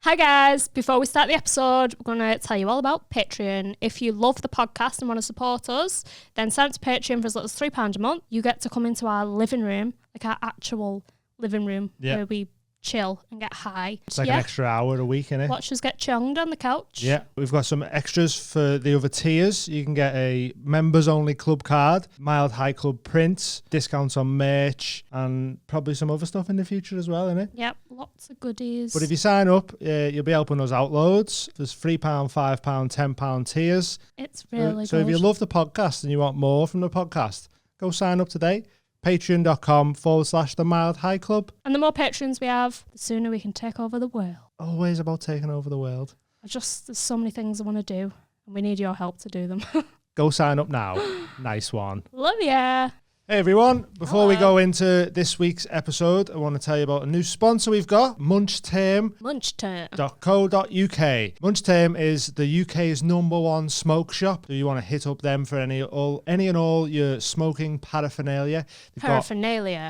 Hi guys, before we start the episode, we're going to tell you all about Patreon. If you love the podcast and want to support us, then sign up to Patreon for as little as £3 a month. You get to come into our living room, like our actual living room, where we chill and get high. It's like an extra hour a week, innit? Watch us get chonged on the couch. Yeah, we've got some extras for the other tiers. You can get a members-only club card, Mild High Club prints, discounts on merch, and probably some other stuff in the future as well, innit? Yep, lots of goodies. But if you sign up, you'll be helping us out loads. There's £3, £5, £10 tiers. It's really good. So if you love the podcast and you want more from the podcast, go sign up today. Patreon.com/The Mild High Club. And the more patrons we have, the sooner we can take over the world. Always about taking over the world. There's so many things I want to do, and we need your help to do them. Go sign up now. Nice one. Love ya. Hey everyone, before we go into this week's episode, I want to tell you about a new sponsor we've got, Lunchtime. Lunchtime.co.uk. Lunchtime is the UK's #1 smoke shop. So you want to hit up them for any and all your smoking paraphernalia. They've got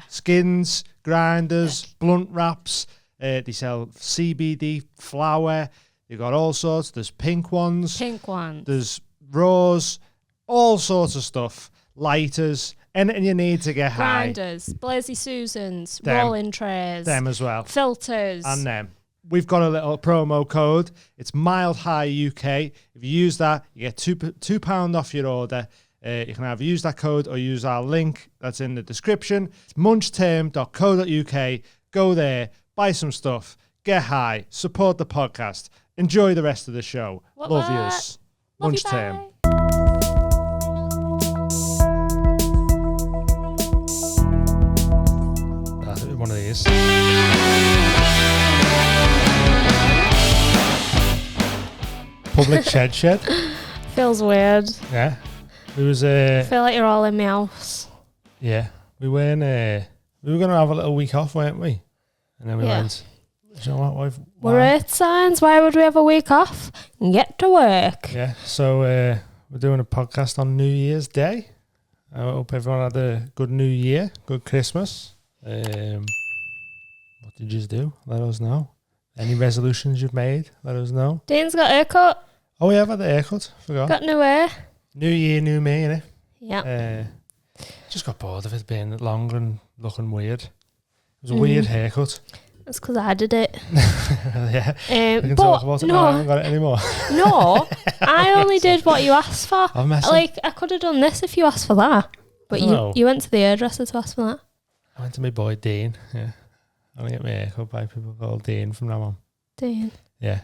skins, grinders, blunt wraps. They sell CBD flour. They've got all sorts. There's pink ones. There's raws, all sorts of stuff. Lighters. Anything you need to get high. Grinders, Blazy Susans, rolling trays. Them as well. Filters. And them. We've got a little promo code. It's Mild High UK. If you use that, you get £2 off your order. You can either use that code or use our link that's in the description. It's munchtime.co.uk. Go there, buy some stuff, get high, support the podcast. Enjoy the rest of the show. Love yous. Lunchtime. One of these. Public shed. Feels weird. Yeah. We was I feel like you're all in my house. Yeah. We were gonna have a little week off, weren't we? And then we went, you know what, we're Earth signs, why would we have a week off? Get to work. Yeah. So we're doing a podcast on New Year's Day. I hope everyone had a good New Year, good Christmas. What did you do? Let us know. Any resolutions you've made? Let us know. Dean's got a haircut. Oh yeah, I've had the haircut. Forgot. Got new hair. New year, new me, innit? Yeah. Just got bored of it being long and looking weird. It was a weird haircut. That's because I did it. Yeah. We can talk about it. No, I haven't got it anymore. No, I only did what you asked for. Like, I could have done this if you asked for that. But you went to the hairdresser to ask for that. I went to my boy Dean. Yeah. I'm going to get my haircut by people called Dean from now on. Dean. Yeah.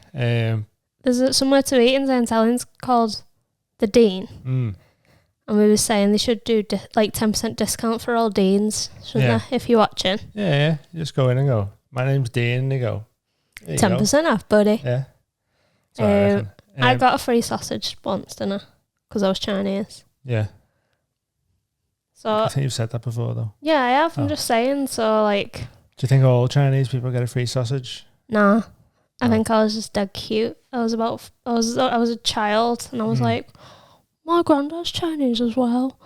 There's somewhere to eat in St. Helens called the Dean. And we were saying they should do 10% discount for all Deans, shouldn't they, if you're watching? Yeah. You just go in and go, my name's Dean, and they go, 10% off, buddy. Yeah. I got a free sausage once, didn't I? Because I was Chinese. Yeah. So I think you've said that before, though. Yeah, I have. I'm just saying. So, like, do you think all Chinese people get a free sausage? Nah, I think I was just dead cute. I was a child, and I was like, my granddad's Chinese as well,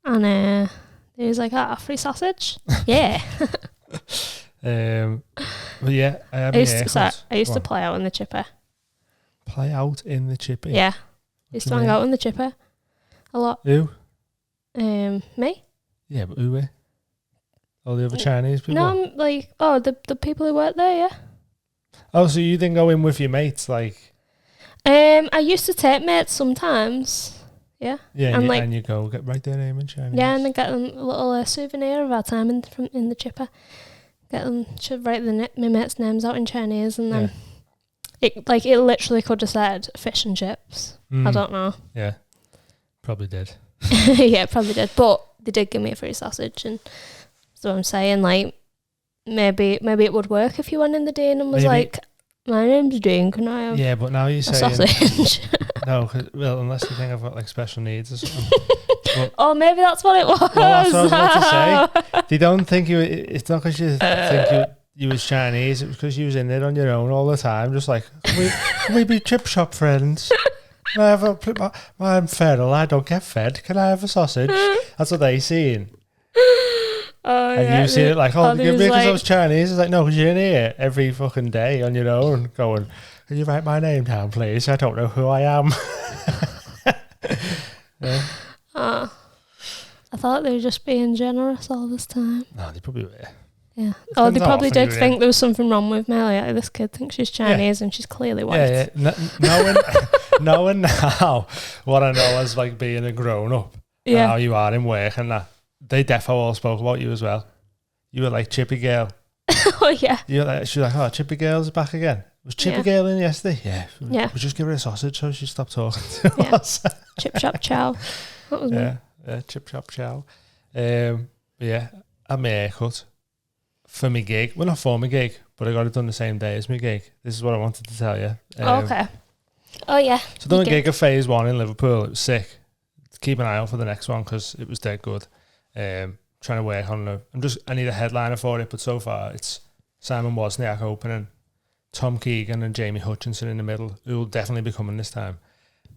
and he was like, free sausage, yeah. But yeah, I used to play out in the chipper. Play out in the chipper. Yeah, used to hang out in the chipper a lot. Who? Me? Yeah, but who were? All the other Chinese people? No, I'm like, the people who work there, yeah. Oh, so you didn't go in with your mates, like? I used to take mates sometimes, yeah. Yeah, and you go, write their name in Chinese. Yeah, and then get them a little souvenir of our time in the chipper. Get them to write my mates' names out in Chinese, and then it literally could have said fish and chips. I don't know. Yeah, probably did. Yeah, probably did. But they did give me a free sausage, and so I'm saying, like, maybe it would work if you went in the Dean and was like, my name's Dean, can I have but now you're saying sausage? No, unless you think I've got like special needs or something. But, maybe that's what it was. Well, that's what I was about to say. They don't think you. It's not because you think you was Chinese. It was because you was in there on your own all the time, just like, can we be chip shop friends? Can I have I'm feral, I don't get fed. Can I have a sausage? That's what they seen. And you see it like, oh, because I was Chinese. It's like, no, because you're in here every fucking day on your own going, can you write my name down, please? I don't know who I am. Yeah. I thought they were just being generous all this time. No, they probably were. Yeah. Oh, they probably did think there was something wrong with me. Like, this kid thinks she's Chinese and she's clearly white. Yeah. Knowing now what I know as like being a grown up, and how you are in work and that, they defo all spoke about you as well. You were like Chippy Girl. Oh yeah. She was like, oh, Chippy Girl's back again. Was Chippy Girl in yesterday? Yeah. We just give her a sausage so she stopped talking to us. Chip chop chow. That was me. Yeah, chip chop chow. I had my haircut for my gig. Well, not for my gig, but I got it done the same day as my gig. This is what I wanted to tell you. Okay. Oh yeah. So I done a gig of phase 1 in Liverpool. It was sick. Keep an eye out for the next one because it was dead good. Trying to work on I need a headliner for it, but so far it's Simon Wozniak opening, Tom Keegan and Jamie Hutchinson in the middle, who will definitely be coming this time.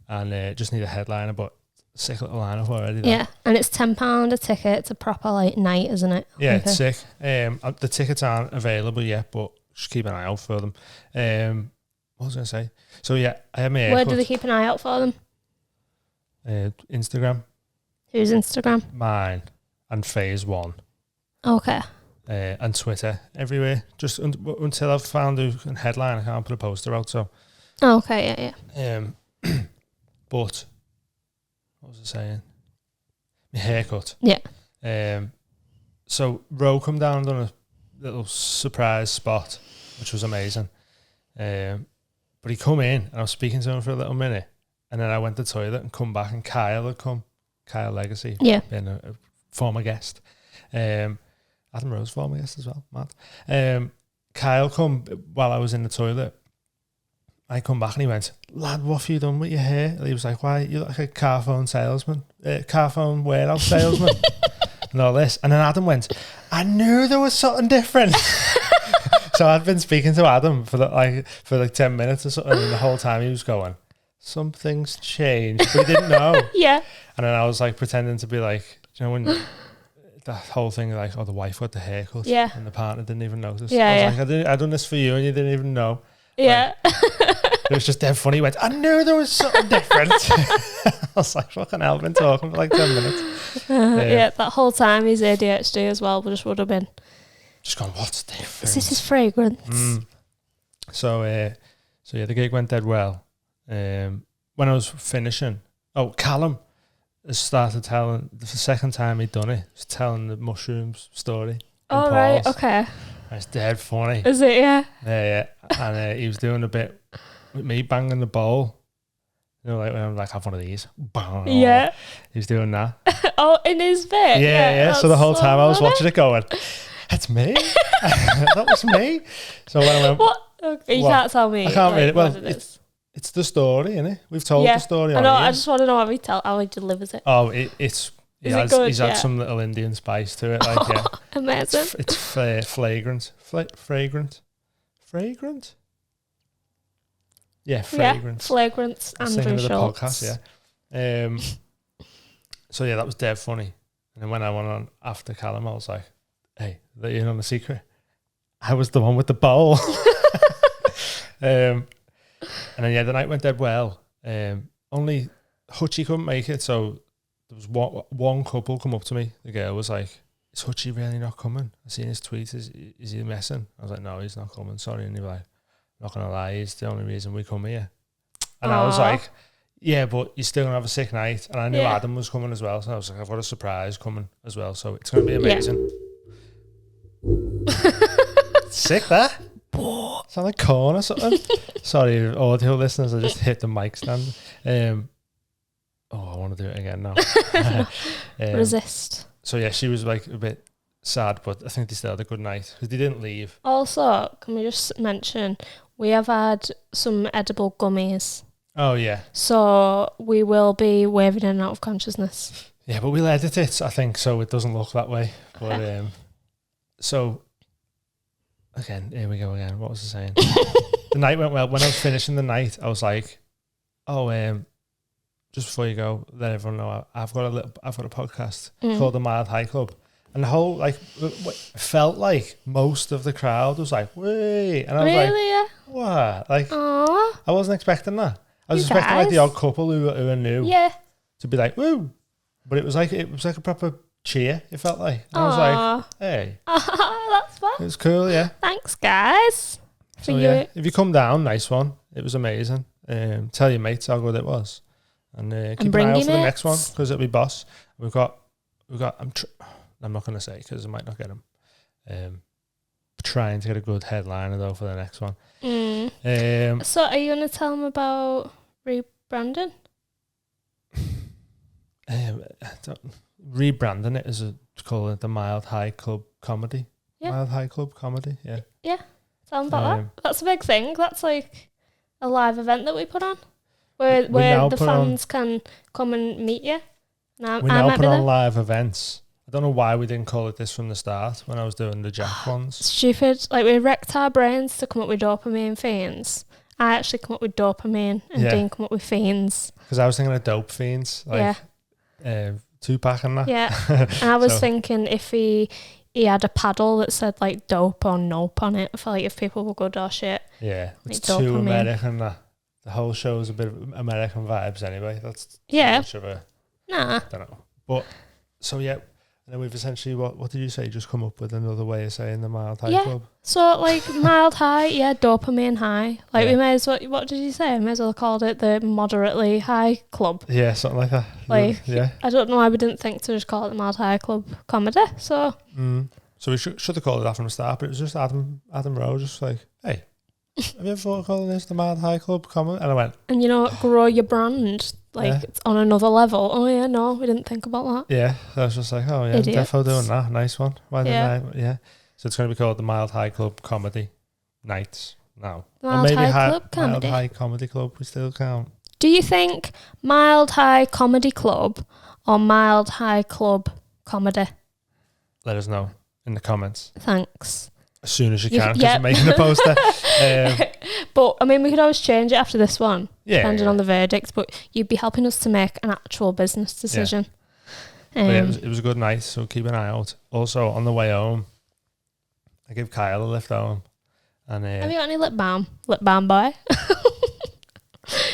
And just need a headliner, but sick little lineup already. Yeah, and it's £10 a ticket. It's a proper like night, isn't it? Yeah, it's sick. The tickets aren't available yet, but just keep an eye out for them. What was I going to say? So yeah, I have my haircut. Where do they keep an eye out for them? Instagram. Whose Instagram? Mine and phase 1. Okay. And Twitter, everywhere. Just until I've found a headline, I can't put a poster out. So. Oh, okay, yeah. But what was I saying? My haircut. Yeah. So Ro come down and done a little surprise spot, which was amazing. But he come in and I was speaking to him for a little minute, and then I went to the toilet and come back, and Kyle had come. Kyle Legacy, being a former guest. Adam Rose, former guest as well, mad. Kyle come while I was in the toilet. I come back and he went, lad, what have you done with your hair? And he was like, why? You look like a car phone salesman, car phone warehouse salesman, and all this. And then Adam went, I knew there was something different. So I'd been speaking to Adam for like 10 minutes or something, and the whole time he was going, something's changed, but he didn't know. Yeah. And then I was like pretending to be like, you know, when that whole thing like, oh, the wife got the haircut, and the partner didn't even notice. I was like, I done this for you and you didn't even know. Yeah. Like, it was just dead funny. He went, I knew there was something different. I was like, fucking hell, I've been talking for like 10 minutes. That whole time he's ADHD as well, but just would have been. Just gone, what's different? Is this his fragrance? So yeah, the gig went dead well. When I was finishing, Callum has started telling, the second time he'd done it, was telling the mushrooms story. Oh, right, okay. It's dead funny. Is it, yeah? Yeah. And he was doing a bit with me banging the bowl. You know, like when I'm like, have one of these. Bang. Yeah. He was doing that. Oh, in his bit? Yeah. So the whole time I was watching it going, that's me. That was me. So when I went, what? Okay, you can't tell me. I can't read it. Well, it's the story, isn't it? We've told the story. I know. I just want to know how he delivers it. Oh, he's had some little Indian spice to it. Like, yeah. Amazing. It's flagrant. Fragrant? Yeah, fragrant. Yeah, flagrant and the podcast, yeah. So yeah, that was dead funny. And then when I went on after Callum, I was like, hey, let you in on the secret. I was the one with the bowl. And then the night went dead well. Only Hutchie couldn't make it, so there was one couple come up to me. The girl was like, is Hutchie really not coming? I seen his tweet. Is he messing? I was like, no, he's not coming. Sorry. And he was like, not gonna lie, he's the only reason we come here. And I was like, yeah, but you're still gonna have a sick night. And I knew Adam was coming as well, so I was like, I've got a surprise coming as well, so it's gonna be amazing. Sick that. Sound like corn or something. Sorry, audio listeners, I just hit the mic stand. I want to do it again now. Resist. So yeah, she was like a bit sad, but I think they still had a good night because they didn't leave. Also, can we just mention, we have had some edible gummies. Oh yeah. So we will be waving in and out of consciousness. Yeah, but we'll edit it, I think, so it doesn't look that way. But so again, here we go again. What was I saying? The night went well. When I was finishing the night, I was like, just before you go, let everyone know I've got a podcast called the Mild High Club, And the whole, like, it felt like most of the crowd was like, "Wait!" And I was really? like, "What?" Like, aww. I wasn't expecting that. I was expecting like the odd couple who are new, to be like, "Woo!" But it was like a proper cheer. It felt like. And I was like, "Hey, that's fun. It was cool, yeah." Thanks, guys. So yeah, if you come down, nice one. It was amazing. Tell your mates how good it was, and keep an eye out for the next one because it'll be boss. We've got. I'm not going to say because I might not get them. Trying to get a good headliner though for the next one. So are you going to tell them about rebranding? Rebranding it as call it the Mild High Club Comedy. Yeah. Mild High Club Comedy, yeah. Yeah, tell them about that. That's a big thing. That's like a live event that we put on where the fans can come and meet you. We now put on live events. I don't know why we didn't call it this from the start when I was doing the Jack ones. Stupid. Like, we wrecked our brains to come up with dopamine fiends. I actually come up with dopamine and Dean come up with fiends. Because I was thinking of dope fiends. Like, Tupac and that. Yeah. And I was thinking if he had a paddle that said, like, dope or nope on it for, like, if people were good or shit. Yeah. It's like too American, that. The whole show's a bit of American vibes anyway. That's too much of a... Nah. I don't know. But, so yeah... And then we've essentially, what did you say? Just come up with another way of saying the Mild High Club? So, like, mild high, dopamine high. Like, we may as well, what did you say? We may as well have called it the moderately high club. Yeah, something like that. Like, I don't know why we didn't think to just call it the Mild High Club Comedy, so. So we should have called it that from the start, but it was just Adam Rowe just like, "Hey, have you ever thought of calling this the Mild High Club Comedy?" And I went... And you know what? Grow your brand. Like, it's on another level. Oh, yeah, no, we didn't think about that. Yeah, so I was just like, oh, yeah, defo doing that. Nice one. Why didn't I? Yeah. So it's going to be called the Mild High Club Comedy Nights now. Mild High Club Comedy. Mild High Comedy Club, we still count. Do you think Mild High Comedy Club or Mild High Club Comedy? Let us know in the comments. Thanks. As soon as you can, because I'm making a poster. But, I mean, we could always change it after this one, depending on the verdict, but you'd be helping us to make an actual business decision. Yeah. It was a good night, so keep an eye out. Also, on the way home, I give Kyle a lift home. And, have you got any lip balm? Lip balm boy?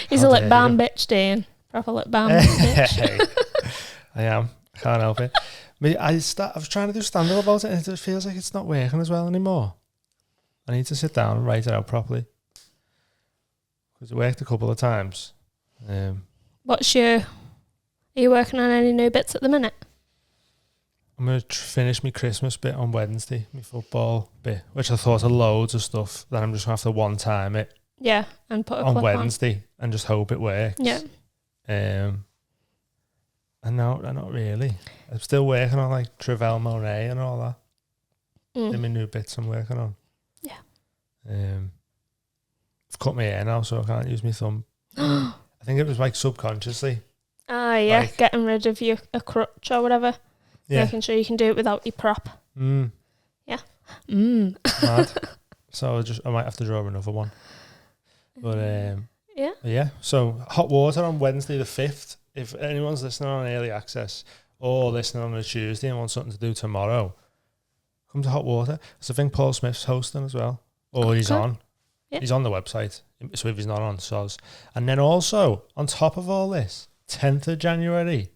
He's a lip balm bitch, Dean. Proper lip balm bitch. I am. I can't help it. I was trying to do stand-up about it, and it feels like it's not working as well anymore. I need to sit down and write it out properly. Because it worked a couple of times. Are you working on any new bits at the minute? I'm going to finish my Christmas bit on Wednesday, my football bit, which I thought of loads of stuff that I'm just going to have to one-time it. Yeah, and put a on Wednesday and just hope it works. Yeah. And no, not really. I'm still working on like Travell Monet and all that. They're my new bits I'm working on. Yeah. I've cut my hair now, so I can't use my thumb. I think it was like subconsciously. Yeah, like, getting rid of a crutch or whatever. Yeah. Making sure you can do it without your prop. Yeah. Mad. So I might have to draw another one. But yeah. So hot water on Wednesday the 5th. If anyone's listening on early access or listening on a Tuesday and wants something to do tomorrow, come to Hot Water. So I think Paul Smith's hosting as well. Or he's on. Yeah. He's on the website. So if he's not on, soz. And then also, on top of all this, 10th of January,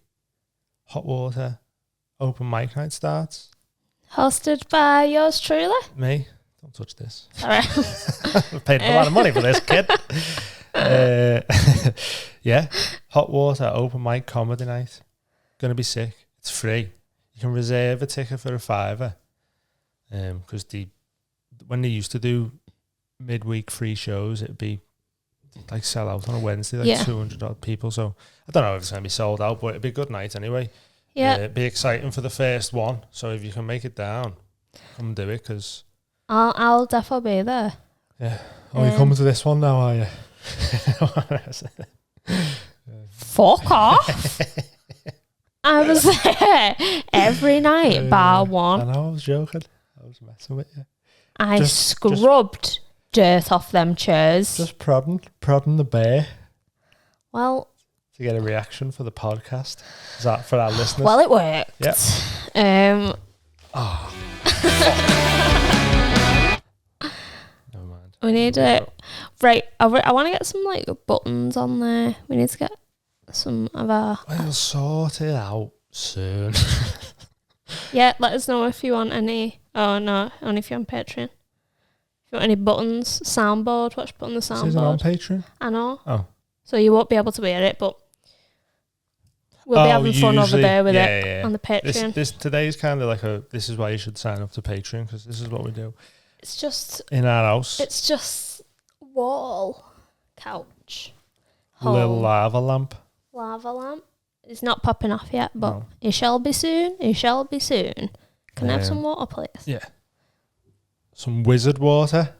Hot Water open mic night starts. Hosted by yours truly. Me. Don't touch this. All right. I've paid a lot of money for this, kid. Yeah, Hot Water open mic comedy night. Gonna be sick. It's free. You can reserve a ticket for $5. Because when they used to do midweek free shows, it'd be like sell out on a Wednesday, like 200 odd people. So I don't know if it's gonna be sold out, but it'd be a good night anyway. Yeah, it'd be exciting for the first one. So if you can make it down, come and do it. Because I'll definitely be there. Yeah. Oh, you're coming to this one now, are you? Fuck off. I was there every night bar one. I know, I was joking. I was messing with you. I scrubbed dirt off them chairs. Just prodding the bear. Well, to get a reaction for the podcast. Is that for our listeners? Well, it worked. Yeah. Oh. Never mind. We need it. Right, I want to get some like buttons on there. We need to get some of our... We'll sort it out soon. Yeah, let us know if you want any... Oh, no, only if you're on Patreon. If you want any buttons, soundboard, watch put on the soundboard. Is it on Patreon? I know. Oh. So you won't be able to hear it, but we'll be having fun over there with it on the Patreon. Today's kind of like this is why you should sign up to Patreon, because this is what we do. It's just... In our house. It's just wall, couch, little lava lamp. Lava lamp. It's not popping off yet, but it shall be soon. It shall be soon. Can I have some water, please? Yeah. Some wizard water.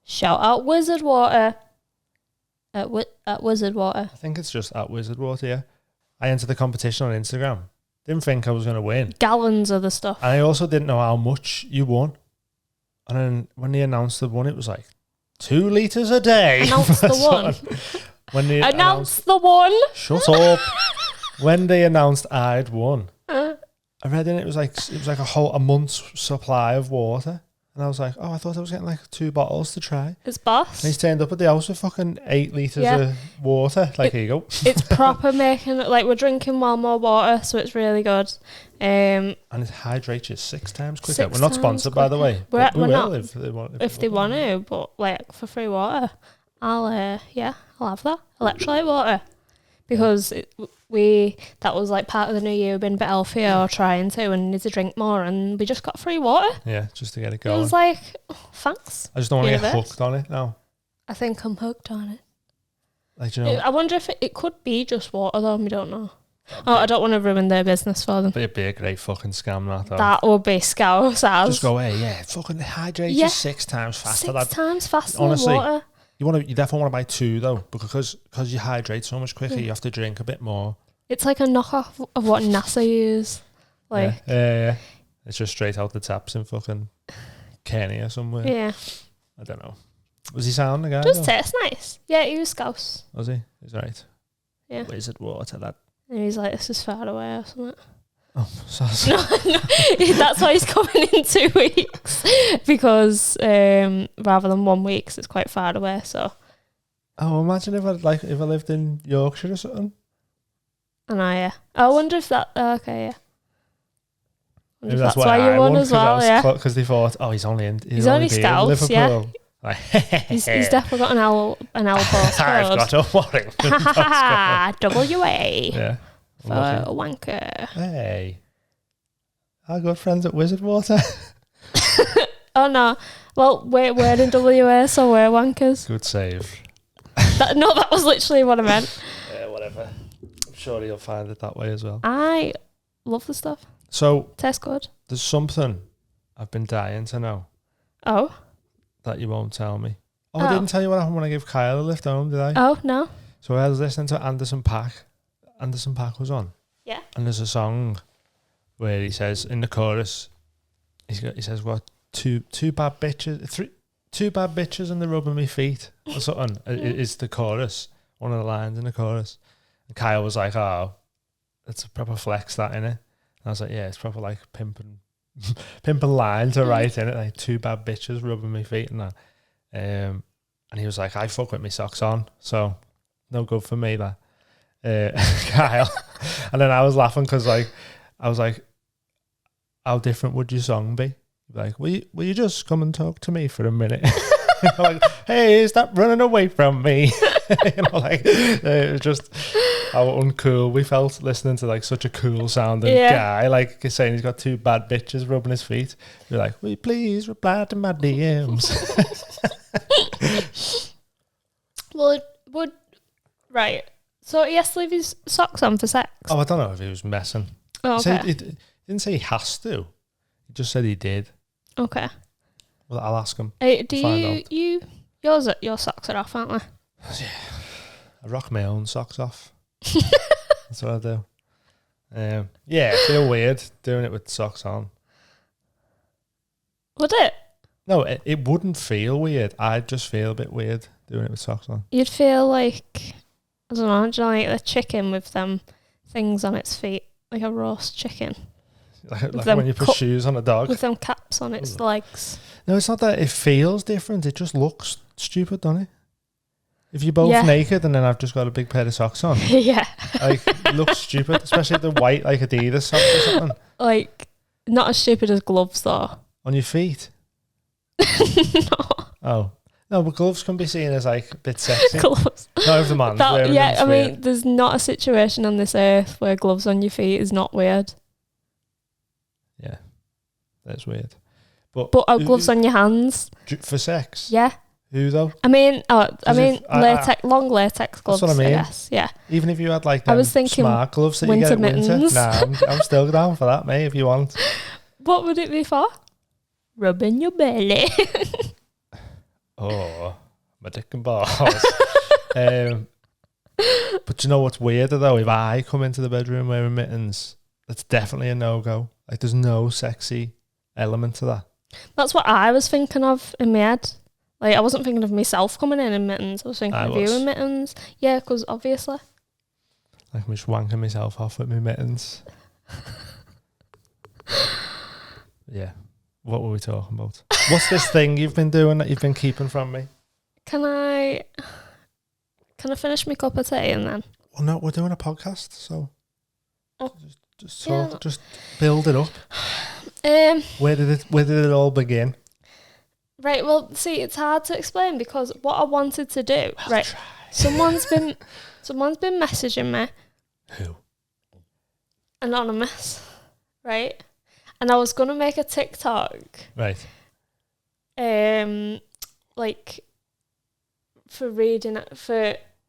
Shout out wizard water. At wizard water. I think it's just at wizard water, yeah. I entered the competition on Instagram. Didn't think I was going to win. Gallons of the stuff. And I also didn't know how much you won. And then when they announced the one, it was like 2 litres a day. Announced the one. When they announced the one. Shut up. When they announced I'd won, I read in it was like a month's supply of water. And I was like, I thought I was getting like 2 bottles to try. It's boss. And he's turned up at the house with fucking 8 litres of water. Like, here you go. It's proper making it, like we're drinking well more water, so it's really good. And it hydrates you 6 times quicker. We're not sponsored, by the way. We're we will not, if they want. If they want to, but like for free water, I'll have that. Electrolyte water. Because that was like part of the new year, we've been a bit healthier or trying to and need to drink more, and we just got free water. Yeah, just to get it going. It was like, thanks. I just don't want to get hooked on it now. I think I'm hooked on it. Like, you know, I wonder if it could be just water though, we don't know. I don't want to ruin their business for them. But it'd be a great fucking scam, that though. That would be scouse as. Just go, hey, fucking hydrate you 6 times faster. 6 times faster honestly, than water. You definitely want to buy 2 though, because you hydrate so much quicker, you have to drink a bit more. It's like a knockoff of what NASA use. Like, yeah. It's just straight out the taps in fucking Kenya somewhere. Yeah. I don't know. Was he sound the guy? Does taste nice. Yeah, he was scouse. Was he? He's right. Yeah. Wizard water, that. And he's like, this is far away or something. Oh, no, that's why he's coming in 2 weeks, because rather than 1 week, so it's quite far away. So, imagine if I lived in Yorkshire or something. I wonder if that. Okay, yeah. Maybe that's why you won as well. Yeah, because they thought, he's only Scouts. Yeah. he's definitely got an L postcode. I've got a Warrington. WA. Yeah. For a wanker. Hey. Our good friends at Wizard Water. Oh no. Well, we're in WA, so we're wankers. Good save. That was literally what I meant. Yeah, whatever. I'm sure you'll find it that way as well. I love the stuff. So, tastes good. There's something I've been dying to know. Oh? That you won't tell me. I didn't tell you what happened when I gave Kyle a lift home, did I? Oh, no. So I was listening to Anderson .Paak. Anderson .Paak was on. Yeah. And there's a song where he says in the chorus, he says, "What two bad bitches, two bad bitches and they're rubbing me feet," or something. Is the chorus, one of the lines in the chorus. And Kyle was like, it's a proper flex, that, innit? And I was like, yeah, it's proper like pimping line to write in it, like 2 bad bitches rubbing me feet and that. And he was like, I fuck with me socks on, so no good for me, that. Kyle. And then I was laughing because I was like, how different would your song be? Like, will you just come and talk to me for a minute? Like, hey, stop running away from me. It was just how uncool we felt listening to like such a cool sounding guy, like saying he's got 2 bad bitches rubbing his feet. We're like, will you please reply to my DMs? Well, right. So he has to leave his socks on for sex? Oh, I don't know if he was messing. Oh, okay. He didn't say he has to. He just said he did. Okay. Well, I'll ask him. Your socks are off, aren't they? Yeah. I rock my own socks off. That's what I do. Yeah, I feel weird doing it with socks on. Would it? No, it wouldn't feel weird. I'd just feel a bit weird doing it with socks on. You'd feel like, I don't know, like the chicken with them things on its feet, like a roast chicken. Like when you put shoes on a dog. With them caps on its legs. No, it's not that it feels different. It just looks stupid, doesn't it? If you're both naked and then I've just got a big pair of socks on. Yeah. Like, it looks stupid, especially the white, like Adidas socks or something. Like, not as stupid as gloves, though. On your feet? No. Oh. No, but gloves can be seen as, like, a bit sexy. Gloves. Not if the man's wearing yeah, them. I mean, there's not a situation on this earth where gloves on your feet is not weird. Yeah. That's weird. But are gloves on your hands? For sex? Yeah. Who though? I mean, latex, long latex gloves. That's what I mean. Guess. Yeah. Even if you had like them smart gloves that you get at winter. Nah, I'm still down for that, mate. If you want. What would it be for? Rubbing your belly. Oh, my dick and balls. But you know what's weirder though? If I come into the bedroom wearing mittens, that's definitely a no-go. Like, there's no sexy element to that. That's what I was thinking of in my head. Like, I wasn't thinking of myself coming in mittens. I was thinking of you in mittens. Yeah, because obviously. Like, I'm just wanking myself off with my mittens. Yeah. What were we talking about? What's this thing you've been doing that you've been keeping from me? Can I finish my cup of tea and then? Well, no, we're doing a podcast, so just talk, just build it up. Where did it all begin? Right, well, see, it's hard to explain because what I wanted to do, right? Someone's been messaging me. Who? Anonymous, right? And I was gonna make a TikTok, right? Like for reading it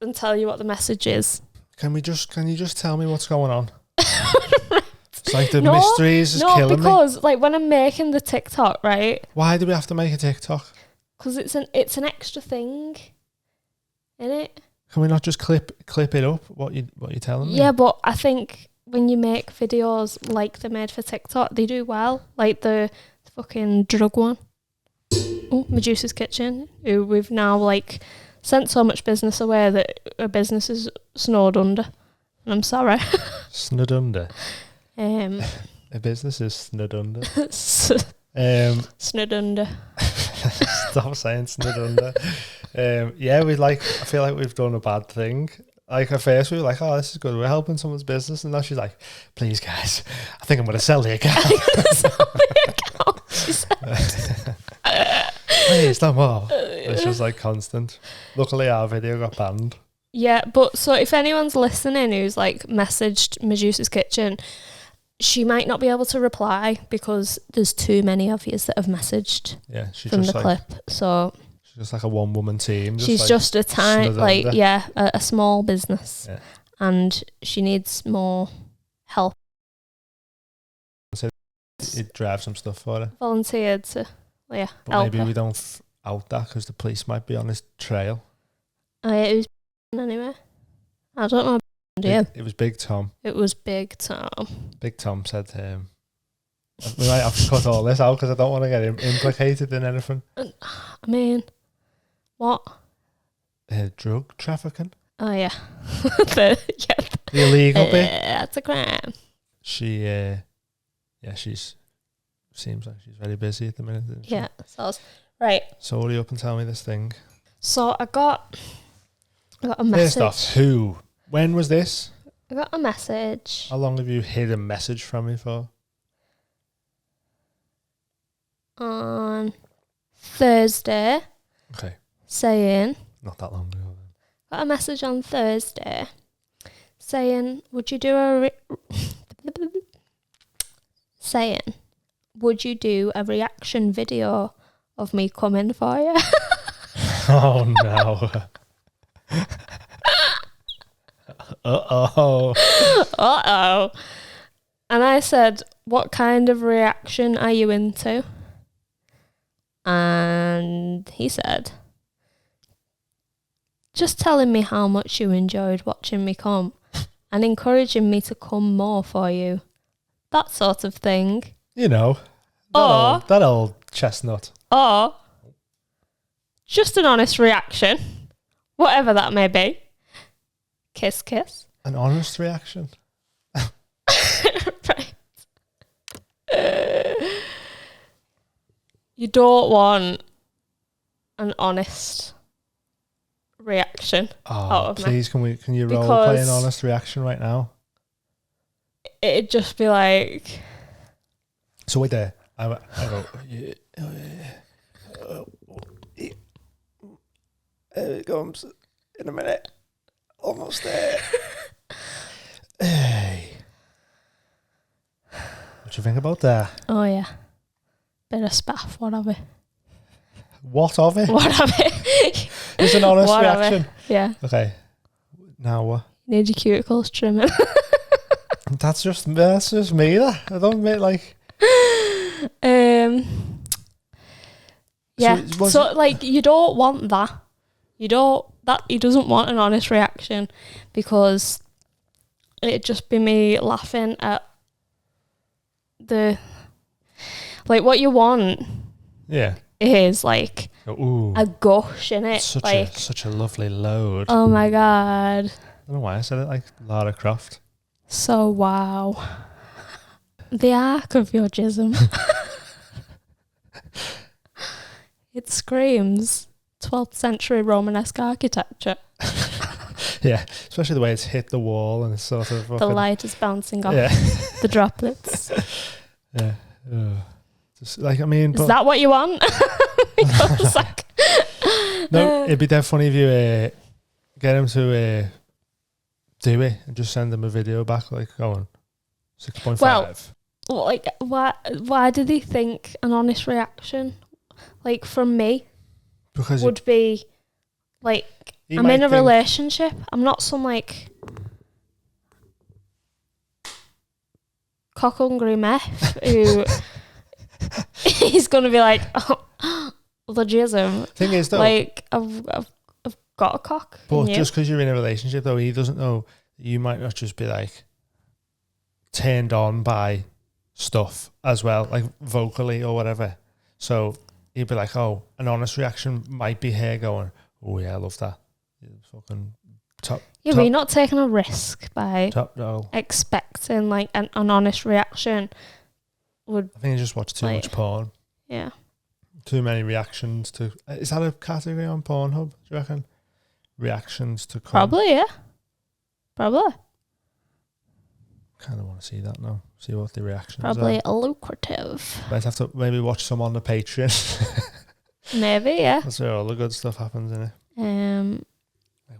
and tell you what the message is. Can you just tell me what's going on? It's like the mysteries is killing me. No, because like when I'm making the TikTok, right? Why do we have to make a TikTok? Because it's an extra thing, innit? Can we not just clip it up? What you're telling me? Yeah, but I think when you make videos like they're made for TikTok, they do well. Like the fucking drug one. Oh, Medusa's Kitchen, who we've now like sent so much business away that our business is snowed under. And I'm sorry. Snowed under. A business is snowed under. Snowed under. Stop saying snowed under. Yeah, I feel like we've done a bad thing. Like at first we were like, oh, this is good, we're helping someone's business, and now she's like, please guys, I think I'm going to sell the account. Please, no more. It's just like constant. Luckily our video got banned. Yeah, but so if anyone's listening who's like messaged Medusa's Kitchen, she might not be able to reply because there's too many of you that have messaged from the clip. So she's just like a one-woman team. She's just a tiny, a small business, and she needs more help. It drives some stuff for her. Volunteered to, but help maybe her. We don't out that because the police might be on his trail. It was anyway. I don't know. It was Big Tom. It was Big Tom. Big Tom said we might have to cut all this out because I don't want to get implicated in anything. I mean, what? Drug trafficking. Oh yeah. The illegal bit. That's a crime. She seems like she's very busy at the minute. Yeah. Right. So hurry up and tell me this thing. So I got a message. First off, who? When was this? I got a message. How long have you hid a message from me for? On Thursday. Okay. Saying. Not that long ago then. Got a message on Thursday saying, would you do a reaction video of me coming for you? Oh no. Uh-oh. And I said, what kind of reaction are you into? And he said, just telling me how much you enjoyed watching me come and encouraging me to come more for you. That sort of thing. You know, that old chestnut. Or just an honest reaction, whatever that may be. Kiss, kiss. An honest reaction? Right. You don't want an honest reaction out of please, me. Can you role play an honest reaction right now? It'd just be like... So wait there. I go... Here it comes in a minute. Almost there. Hey. What do you think about that? Oh, yeah. Bit of spaff, what of it? What of it? What of it? It's an honest reaction. Yeah. Okay. Now what? Need your cuticles trimming. That's just me. That I don't mean like. Yeah. So like, you don't want that. He doesn't want an honest reaction, because it'd just be me laughing at what you want. Yeah. Is like Ooh, a gush in it. Such a lovely load. Oh my God. I don't know why I said it like Lara Croft. So wow. The arc of your jism. It screams 12th century Romanesque architecture. Yeah, especially the way it's hit the wall and it's sort of... The light is bouncing off the droplets. Yeah. Just, like, I mean... Is that what you want? No, it'd be dead funny if you get him to do it and just send him a video back, like, going 6.5. Well, like, why did he think an honest reaction, like, from me, because would be, like, I'm in a relationship. I'm not some, like, cock-hungry meth who he's going to be like, oh, the jism. Thing is, though... Like, I've got a cock. But just because you're in a relationship, though, he doesn't know you might not just be, like, turned on by stuff as well, like, vocally or whatever. So he'd be like, oh, an honest reaction might be her going, oh, yeah, I love that. Fucking top. Yeah, but you're not taking a risk by no. expecting, like, an honest reaction. I think you just watch too much porn. Yeah. Too many reactions to... Is that a category on Pornhub, do you reckon? Reactions to... Probably, yeah. Probably. Kind of want to see that now. See what the reactions Probably are. lucrative. Might have to maybe watch some on the Patreon. Maybe, yeah. That's where all the good stuff happens, isn't it? Yeah.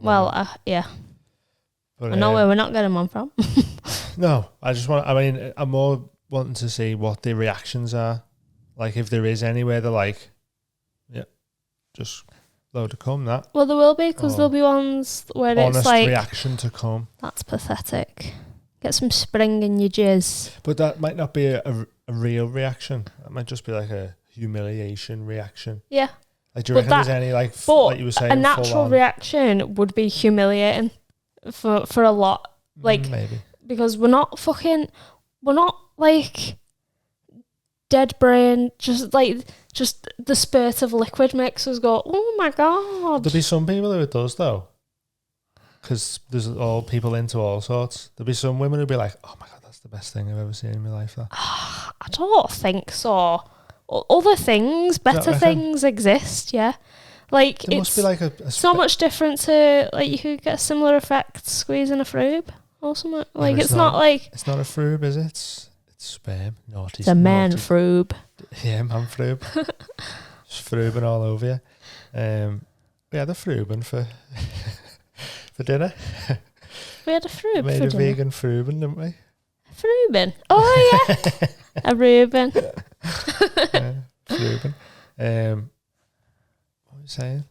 But, I know where we're not getting one from. No, I'm more wanting to see what the reactions are. Like, if there is anywhere they're like, yeah, just load of cum, that. Well, there will be, because there'll be ones where it's like... Honest reaction to cum. That's pathetic. Get some spring in your jizz. But that might not be a real reaction. That might just be like a humiliation reaction. Yeah. Like, do you reckon there's any, like you were saying, a natural reaction would be humiliating for a lot. Like, maybe. Because we're not like dead brain, just the spurt of liquid makes us go, oh my God. There'll be some people who it does, though. Because there's all people into all sorts. There'll be some women who'll be like, oh my God, that's the best thing I've ever seen in my life. That. I don't think so. Other things, better things exist, yeah. Like, there must be like a so much different to, like, you could get a similar effect squeezing a froob or something. Like, it's not like... It's not a froob, is it? It's sperm. Naughty. It's a man froob. Yeah, man froob. Just froobing all over you. We had a froobing for dinner. We had a froob for dinner. We made a vegan froobing, didn't we? Froobing. Oh, yeah. A Reuben. Froobing. What were you saying?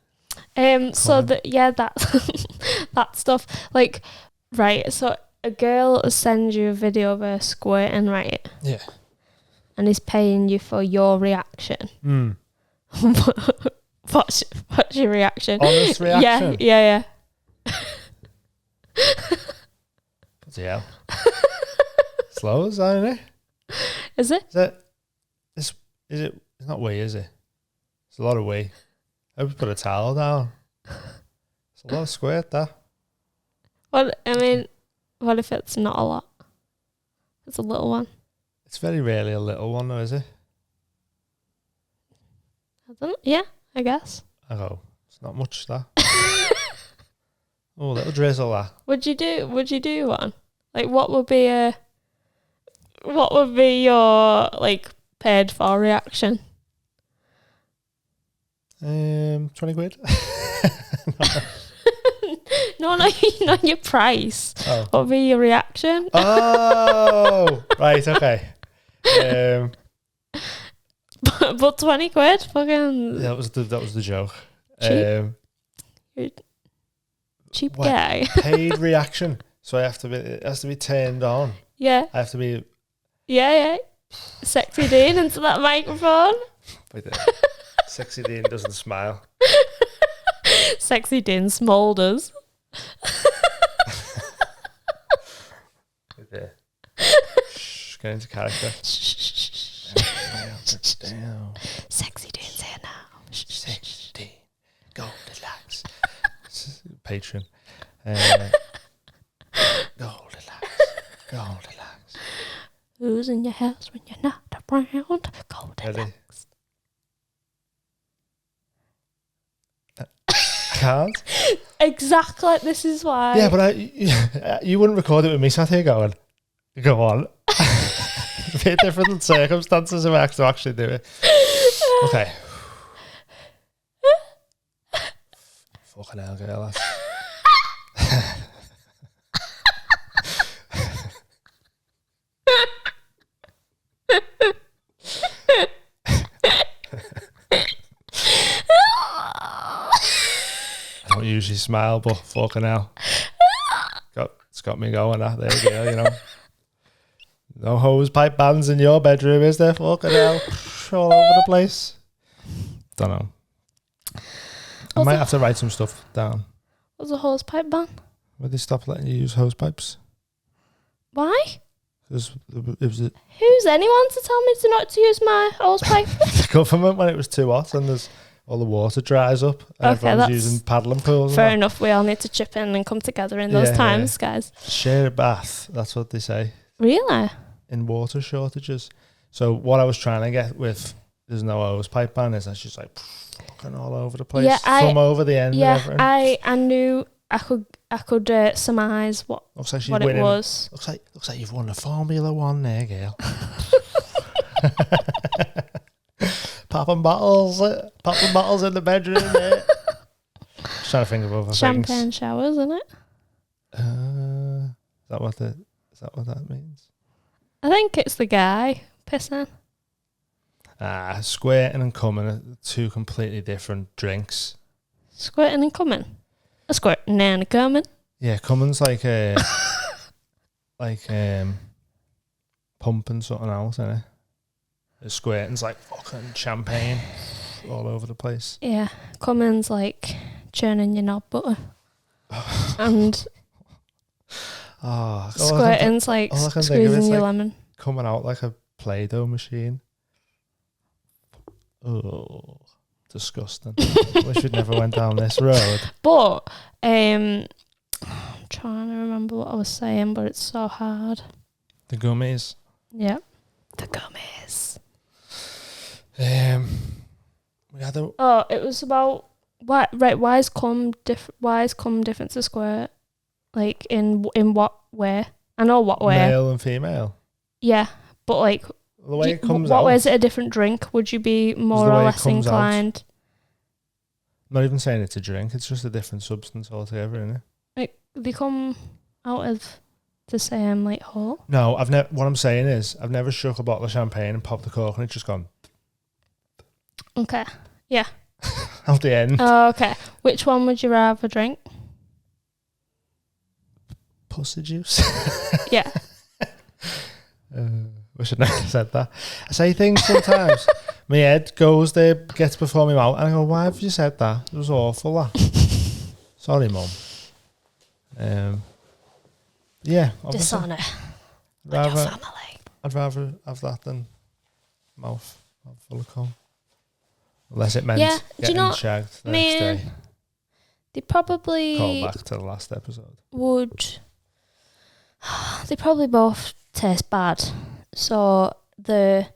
That stuff. Like, right, so a girl sends you a video of her squirting, right? Yeah. And is paying you for your reaction. What's your reaction? Honest reaction? Yeah. Bloody hell. Slow, isn't it? Is it? Is it? It's not wee, is it? It's a lot of wee. I would put a towel down. It's a lot of squirt, that. Well, I mean, what if it's not a lot? It's a little one. It's very rarely a little one, though, is it? Yeah, I guess. Oh, it's not much, that. Oh, little drizzle, that. Would you do one? Like, what would be your, like, paid for reaction? 20 quid. No, not your price. Oh. What would be your reaction? Oh, right, okay. But 20 quid, fucking. That was the joke. Cheap guy. Paid reaction, so it has to be turned on. Yeah. I have to be. Yeah. Sexy Dean into that microphone. Wait there. Sexy Dean doesn't smile. Sexy Dean smoulders. Wait there. Shh, get into character. Damn. Sexy Dean's here now. Sexy Dean. Go relax. Patreon. Go relax. Who's in your house when you're not around? Go relax. I can't. Exactly. This is why. Yeah, but you wouldn't record it with me sat here going, go on. It'd be a different circumstances if I had to actually do it. Okay. Fucking hell, girl. I don't usually smile, but fucking hell. It's got me going. There you go, you know. No hose pipe bands in your bedroom, is there? Fucking hell. All over the place. Don't know. I might have to write some stuff down. What's a hose pipe ban? Would they stop letting you use hose pipes? Why? Because it was Who's anyone to tell me not to use my hose pipe? the government when it was too hot and all the water dries up. And everyone's using paddling pools. Fair enough. We all need to chip in and come together in those times, guys. Share a bath. That's what they say. Really? In water shortages. So what I was trying to get with there's no hose pipe ban is that's just like fucking all over the place. Thumb over the end. Yeah, and I knew I could surmise what it was. Looks like you've won the Formula One there, girl. Popping bottles in the bedroom there. Just trying to think of other Champagne things. showers, isn't it? Is that what that means? I think it's the guy pissing. Squirting and coming are two completely different drinks. Squirting and coming? A squirting and a coming? Yeah, coming's like pumping something else, isn't it? Squirting's like fucking champagne all over the place. Yeah, coming's like churning your knob butter. And squirting's like squeezing your lemon. Coming out like a Play-Doh machine. Oh, disgusting. Wish we'd never went down this road. But I'm trying to remember what I was saying, but it's so hard. The gummies. Yeah, the gummies. It was about why is cum different to squirt? Like in what way? I know what way. Male and female. Yeah, but like the way it comes out. What way is it a different drink? Would you be more or less inclined? I'm not even saying it's a drink. It's just a different substance altogether, isn't it? Like they come out of the same like hole. No, I've never. What I'm saying is, I've never shook a bottle of champagne and popped the cork and it's just gone. Okay. Yeah. Out the end. Oh, okay. Which one would you rather drink? Pussy juice. Yeah. Wish I'd never said that. I say things sometimes. My head goes there, gets before my mouth, and I go, "Why have you said that? It was awful." That. Sorry, Mum. Yeah. Dishonour. Your family. I'd rather have that than mouth full of cum. Unless it meant getting shagged the next day. They probably call back to the last episode. They probably both taste bad. So the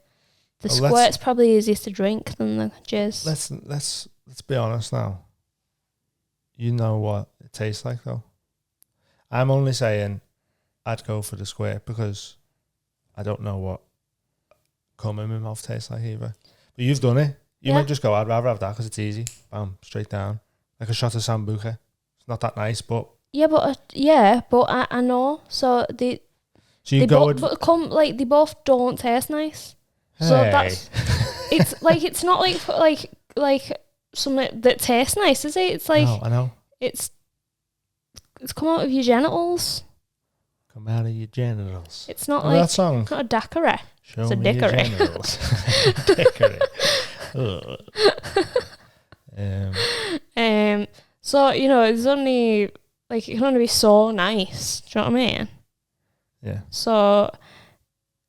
squirt's probably easier to drink than the jizz. Let's be honest now. You know what it tastes like though. I'm only saying I'd go for the squirt because I don't know what cum in my mouth tastes like either. But you've done it. You might just go, I'd rather have that because it's easy. Bam, straight down. Like a shot of Sambuca. It's not that nice, but... Yeah, but I know. So they both don't taste nice. Hey. So that's... it's not like something that tastes nice, is it? It's like... No, I know. It's come out of your genitals. Come out of your genitals. It's not like... that song? It's not a daiquiri. Show it's a me daiquiri. Your genitals. Daiquiri. So, it's only... Like, it can only be so nice. Do you know what I mean? Yeah. So...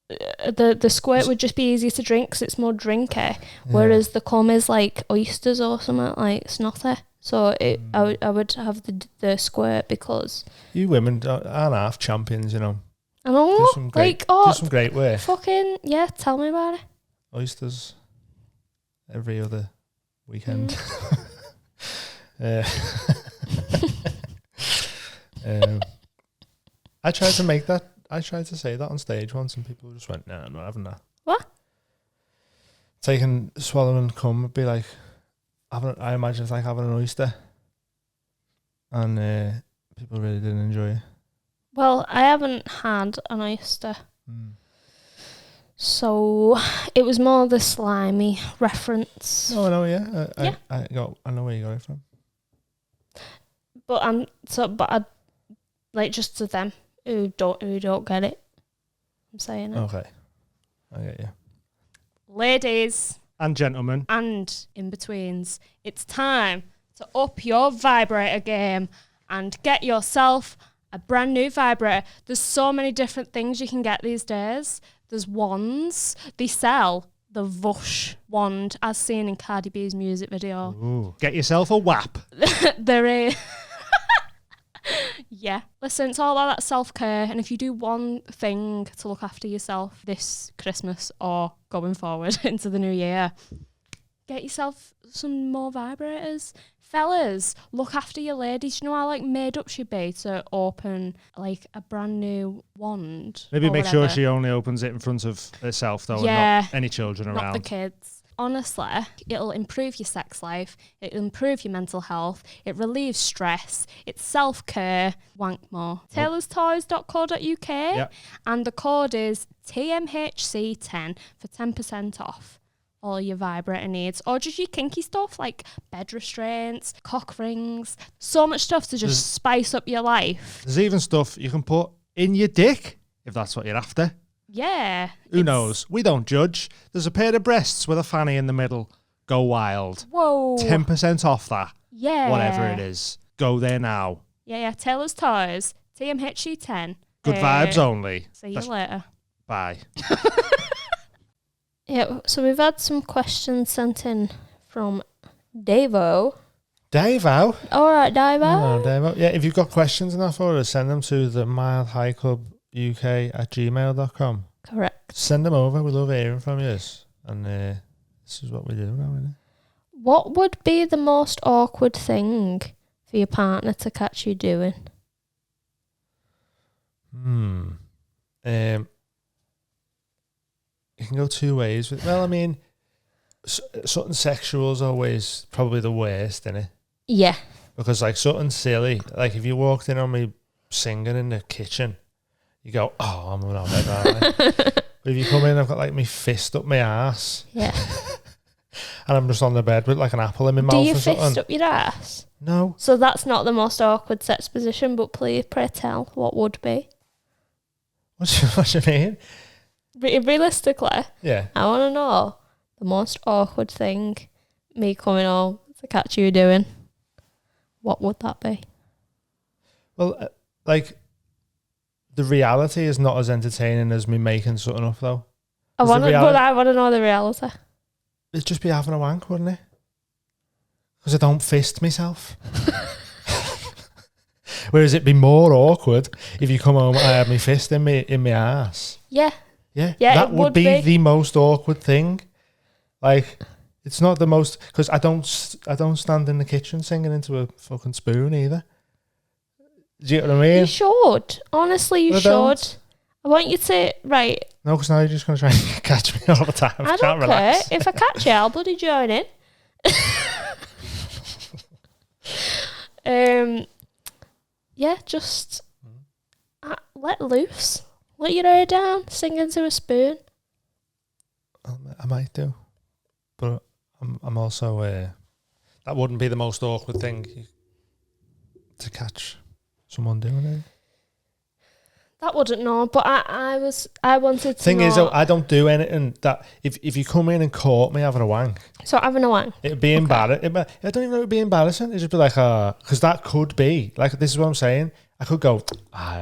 The squirt would just be easy to drink because it's more drinky, whereas the cum is like oysters or something, like snotty. So I would have the squirt because you women aren't half champions, you know. I know, do some great work. Fucking yeah, tell me about it. Oysters every other weekend. I tried to make that. I tried to say that on stage once, and people just went, "No, I'm not having that." What? Swallowing cum would be like I imagine it's like having an oyster, and people really didn't enjoy it. Well, I haven't had an oyster, so it was more the slimy reference. No, I know, yeah. I know where you got it from. But I like just to them who don't get it. I'm saying it. Okay, I get you. Ladies and gentlemen and in-betweens, it's time to up your vibrator game and get yourself a brand new vibrator. There's so many different things you can get these days. There's wands. They sell the Vush wand as seen in Cardi B's music video. Ooh. Get yourself a WAP. There is. Yeah. Listen, it's all about that self-care, and if you do one thing to look after yourself this Christmas or going forward into the new year, get yourself some more vibrators. Fellas, look after your ladies. You know how made up she'd be to open a brand new wand? Maybe make sure she only opens it in front of herself though, and not any children around. Not the kids. Honestly, it'll improve your sex life, it'll improve your mental health, it relieves stress, it's self-care, wank more. taylorstoys.co.uk and the code is TMHC10 for 10% off all your vibrator needs, or just your kinky stuff like bed restraints, cock rings, so much stuff to just spice up your life. There's even stuff you can put in your dick if that's what you're after. Yeah. Who knows? We don't judge. There's a pair of breasts with a fanny in the middle. Go wild. Whoa. 10% off that. Yeah. Whatever it is. Go there now. Yeah. Taylor's Toys. TMHC10. Good vibes only. See you later. Bye. Yeah, so we've had some questions sent in from Davo. Davo? All right, Davo. Oh, Davo. Yeah, if you've got questions and that for us, send them to the mildhighclubuk@gmail.com. Correct. Send them over. We love hearing from you. And this is what we do now, isn't it? What would be the most awkward thing for your partner to catch you doing? It can go two ways. Well, I mean, something sexual is always probably the worst, isn't it? Yeah. Because something silly, if you walked in on me singing in the kitchen, you go, oh, I'm not bed, aren't I? But if you come in, I've got my fist up my ass. Yeah. And I'm just on the bed with an apple in my mouth or something. Do you fist up your ass? No. So that's not the most awkward sex position, but please, pray tell, what would be? What do you mean? Realistically, yeah, I want to know the most awkward thing me coming home to catch you doing. What would that be? Well, the reality is not as entertaining as me making something up, though. I want to know the reality. It'd just be having a wank, wouldn't it? Because I don't fist myself. Whereas it'd be more awkward if you come home and I had my fist in my ass. Yeah. Yeah, Yeah, that it would would be be. the most awkward thing. Like, it's not the most, because I don't stand in the kitchen singing into a fucking spoon either. Do you know what I mean? You should. Honestly, you But I should. don't. I want you to, right. No, because now you're just going to try and catch me all the time. I Can't don't relax. care. If I catch you, I'll bloody join in. Yeah, just let loose. Let your hair down. Sing into a spoon. I might do. But I'm also... that wouldn't be the most awkward thing to catch someone doing it. That wouldn't know, but I wanted to Thing know. is, though, I don't do anything that... If you come in and caught me having a wank... So having a wank. It'd be embarrassing. I don't even know it'd be embarrassing. It'd just be like, because that could be. Like, this is what I'm saying. I could go,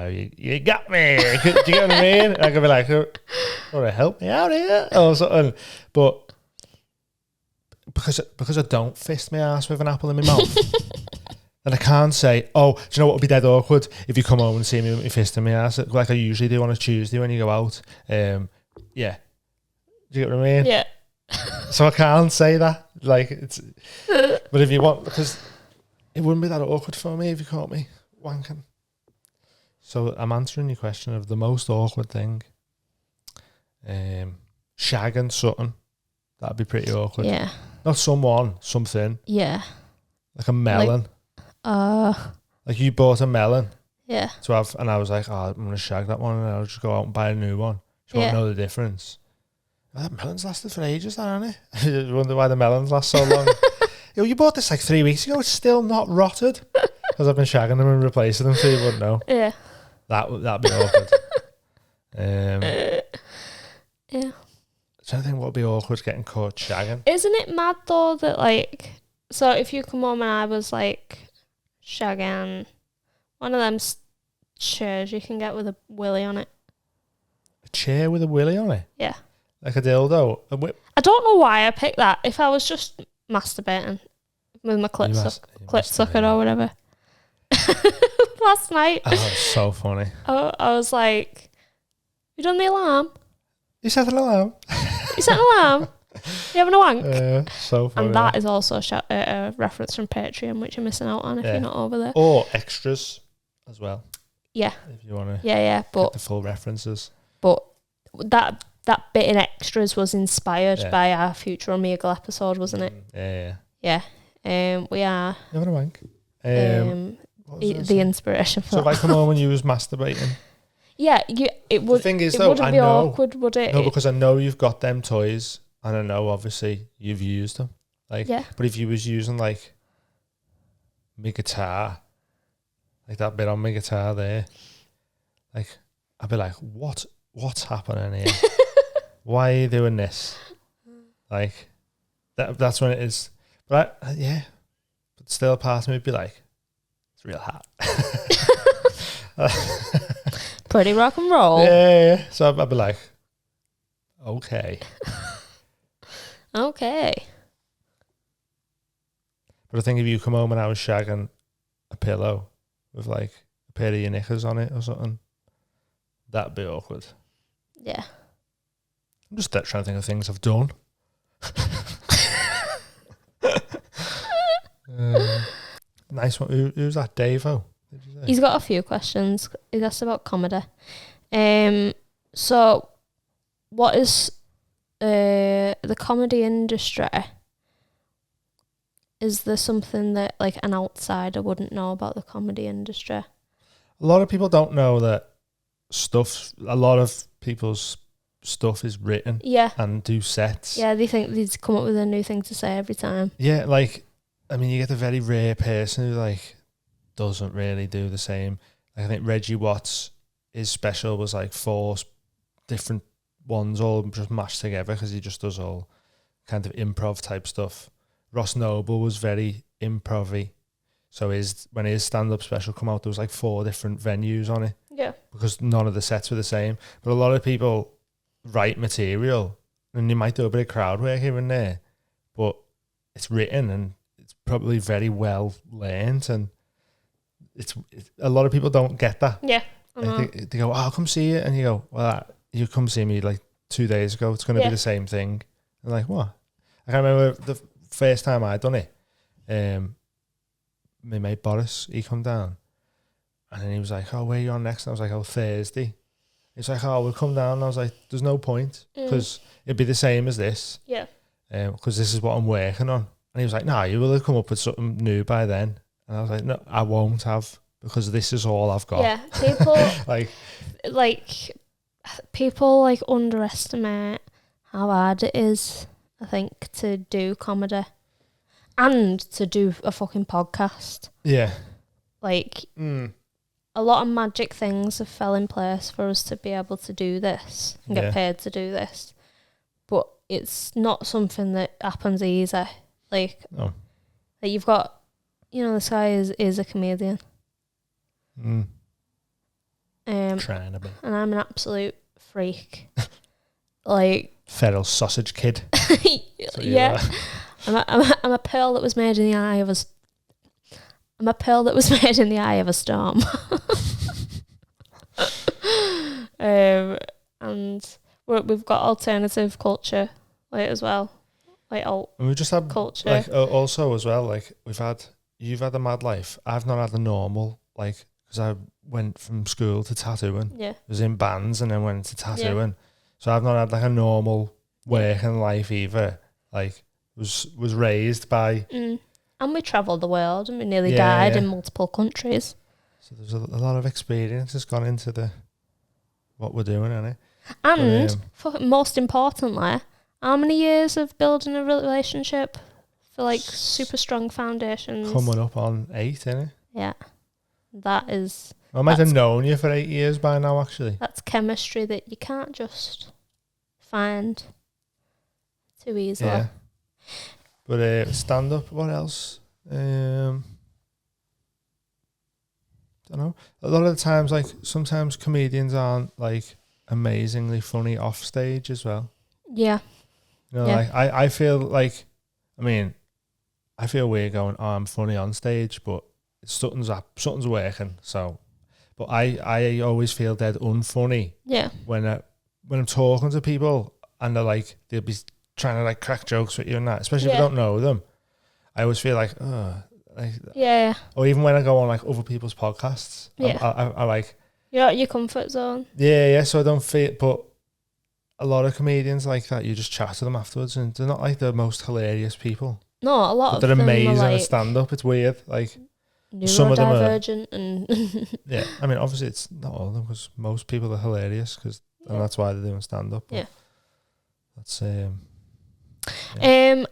you got me. Do you get what I mean? I could be like, help me out here or something. But because I don't fist my ass with an apple in my mouth, then I can't say, do you know what would be dead awkward if you come home and see me with my fist in my ass, like I usually do on a Tuesday when you go out. Yeah. Do you get what I mean? Yeah. So I can't say that. Like, it's... But if you want... Because it wouldn't be that awkward for me if you caught me wanking. So I'm answering your question of the most awkward thing. Shagging something. That'd be pretty awkward. Yeah. Not someone, something. Yeah. Like a melon. Like you bought a melon. Yeah. To have, and I was like, I'm going to shag that one and I'll just go out and buy a new one. You won't know the difference. Oh, that melon's lasted for ages, hasn't it? I wonder why the melons last so long. Yo, you bought this like 3 weeks ago. It's still not rotted. Because I've been shagging them and replacing them, so you wouldn't know. Yeah. That'd be awkward. Yeah. I'm trying to think what would be awkward getting caught shagging. Isn't it mad though that like, so if you come home and I was like shagging one of them chairs you can get with a willy on it. A chair with a willy on it? Yeah. Like a dildo? I don't know why I picked that. If I was just masturbating with my clit sucker or whatever. Last night. Oh, that's so funny. I was like, you done the alarm? You set an alarm? You set an alarm? You having a wank? So funny. And that is also a reference from Patreon, which you're missing out on if you're not over there. Or extras as well. Yeah. If you want to but get the full references. But that bit in extras was inspired by our future Omegle episode, wasn't it? Yeah. We are. You having a wank? The inspiration for so if I come home and you was masturbating. Yeah, it would. The thing is, it though, wouldn't be awkward, would it? No, because I know you've got them toys, and I know obviously you've used them. Like, but if you was using like my guitar, like that bit on my guitar there, like I'd be like, what's happening here? Why are you doing this? Like that's when it is. But but still, a part of me would be like, it's real hot. Pretty rock and roll. Yeah. So I'd be like, okay. Okay. But I think if you come home and I was shagging a pillow with like a pair of your knickers on it or something, that'd be awkward. Yeah. I'm just trying to think of things I've done. Nice one. Who's that, Davo? He's got a few questions. He's asked about comedy. So, what is the comedy industry? Is there something that like an outsider wouldn't know about the comedy industry? A lot of people don't know that a lot of people's stuff is written and do sets. Yeah, they think they'd come up with a new thing to say every time. Yeah, like, I mean, you get a very rare person who like doesn't really do the same. Like, I think Reggie Watts, his special was like 4 different ones all just mashed together because he just does all kind of improv type stuff. Ross Noble was very improv-y. So when his stand-up special come out, there was like 4 different venues on it. Yeah. Because none of the sets were the same. But a lot of people write material and you might do a bit of crowd work here and there, but it's written and it's probably very well learned, and it's a lot of people don't get that. Yeah. They go, I'll come see you. And you go, well, you come see me like 2 days ago. It's going to be the same thing. I'm like, what? I can remember the first time I done it. My mate Boris, he come down, and then he was like, "Oh, where are you on next?" And I was like, "Oh, Thursday." He's like, "Oh, we'll come down." And I was like, "There's no point because it'd be the same as this." Yeah. Because this is what I'm working on. And he was like, "Nah, you will have come up with something new by then." And I was like, "No, I won't have because this is all I've got." Yeah, people like people like underestimate how hard it is, I think, to do comedy and to do a fucking podcast. Yeah. Like, a lot of magic things have fell in place for us to be able to do this and get paid to do this. But it's not something that happens easy. Like, no. Like you've got, this guy is a comedian. Trying to be. And I'm an absolute freak. Like, feral sausage kid. Yeah. I'm a pearl that was made in the eye of a I'm a pearl that was made in the eye of a storm. And we've got alternative culture as well. And we just had culture. Also as well, you've had a mad life. I've not had a normal, because I went from school to tattooing. Yeah. I was in bands and then went to tattooing. Yeah. So I've not had a normal working life either. Was raised by... And we travelled the world and we nearly died in multiple countries. So there's a lot of experience has gone into what we're doing, isn't it? And most importantly, how many years of building a relationship for super strong foundations? Coming up on 8, isn't it? Yeah. That is... I might have known you for 8 years by now, actually. That's chemistry that you can't just find too easily. Yeah. But stand up, what else? Don't know. A lot of the times, sometimes comedians aren't amazingly funny off stage as well. Yeah. I feel I feel weird going, "Oh, I'm funny on stage," but something's working. So, but I always feel dead unfunny. Yeah. When I'm talking to people and they'll be trying to crack jokes with you and that, especially if I don't know them. I always feel yeah. Or even when I go on other people's podcasts, I you're at your comfort zone. Yeah. So I don't feel, but a lot of comedians like that, you just chat to them afterwards, and they're not the most hilarious people. No, a lot of them are amazing at stand up. It's weird, some of them are and yeah. I mean, obviously it's not all of them because most people are hilarious and that's why they're doing stand up. Yeah. That's and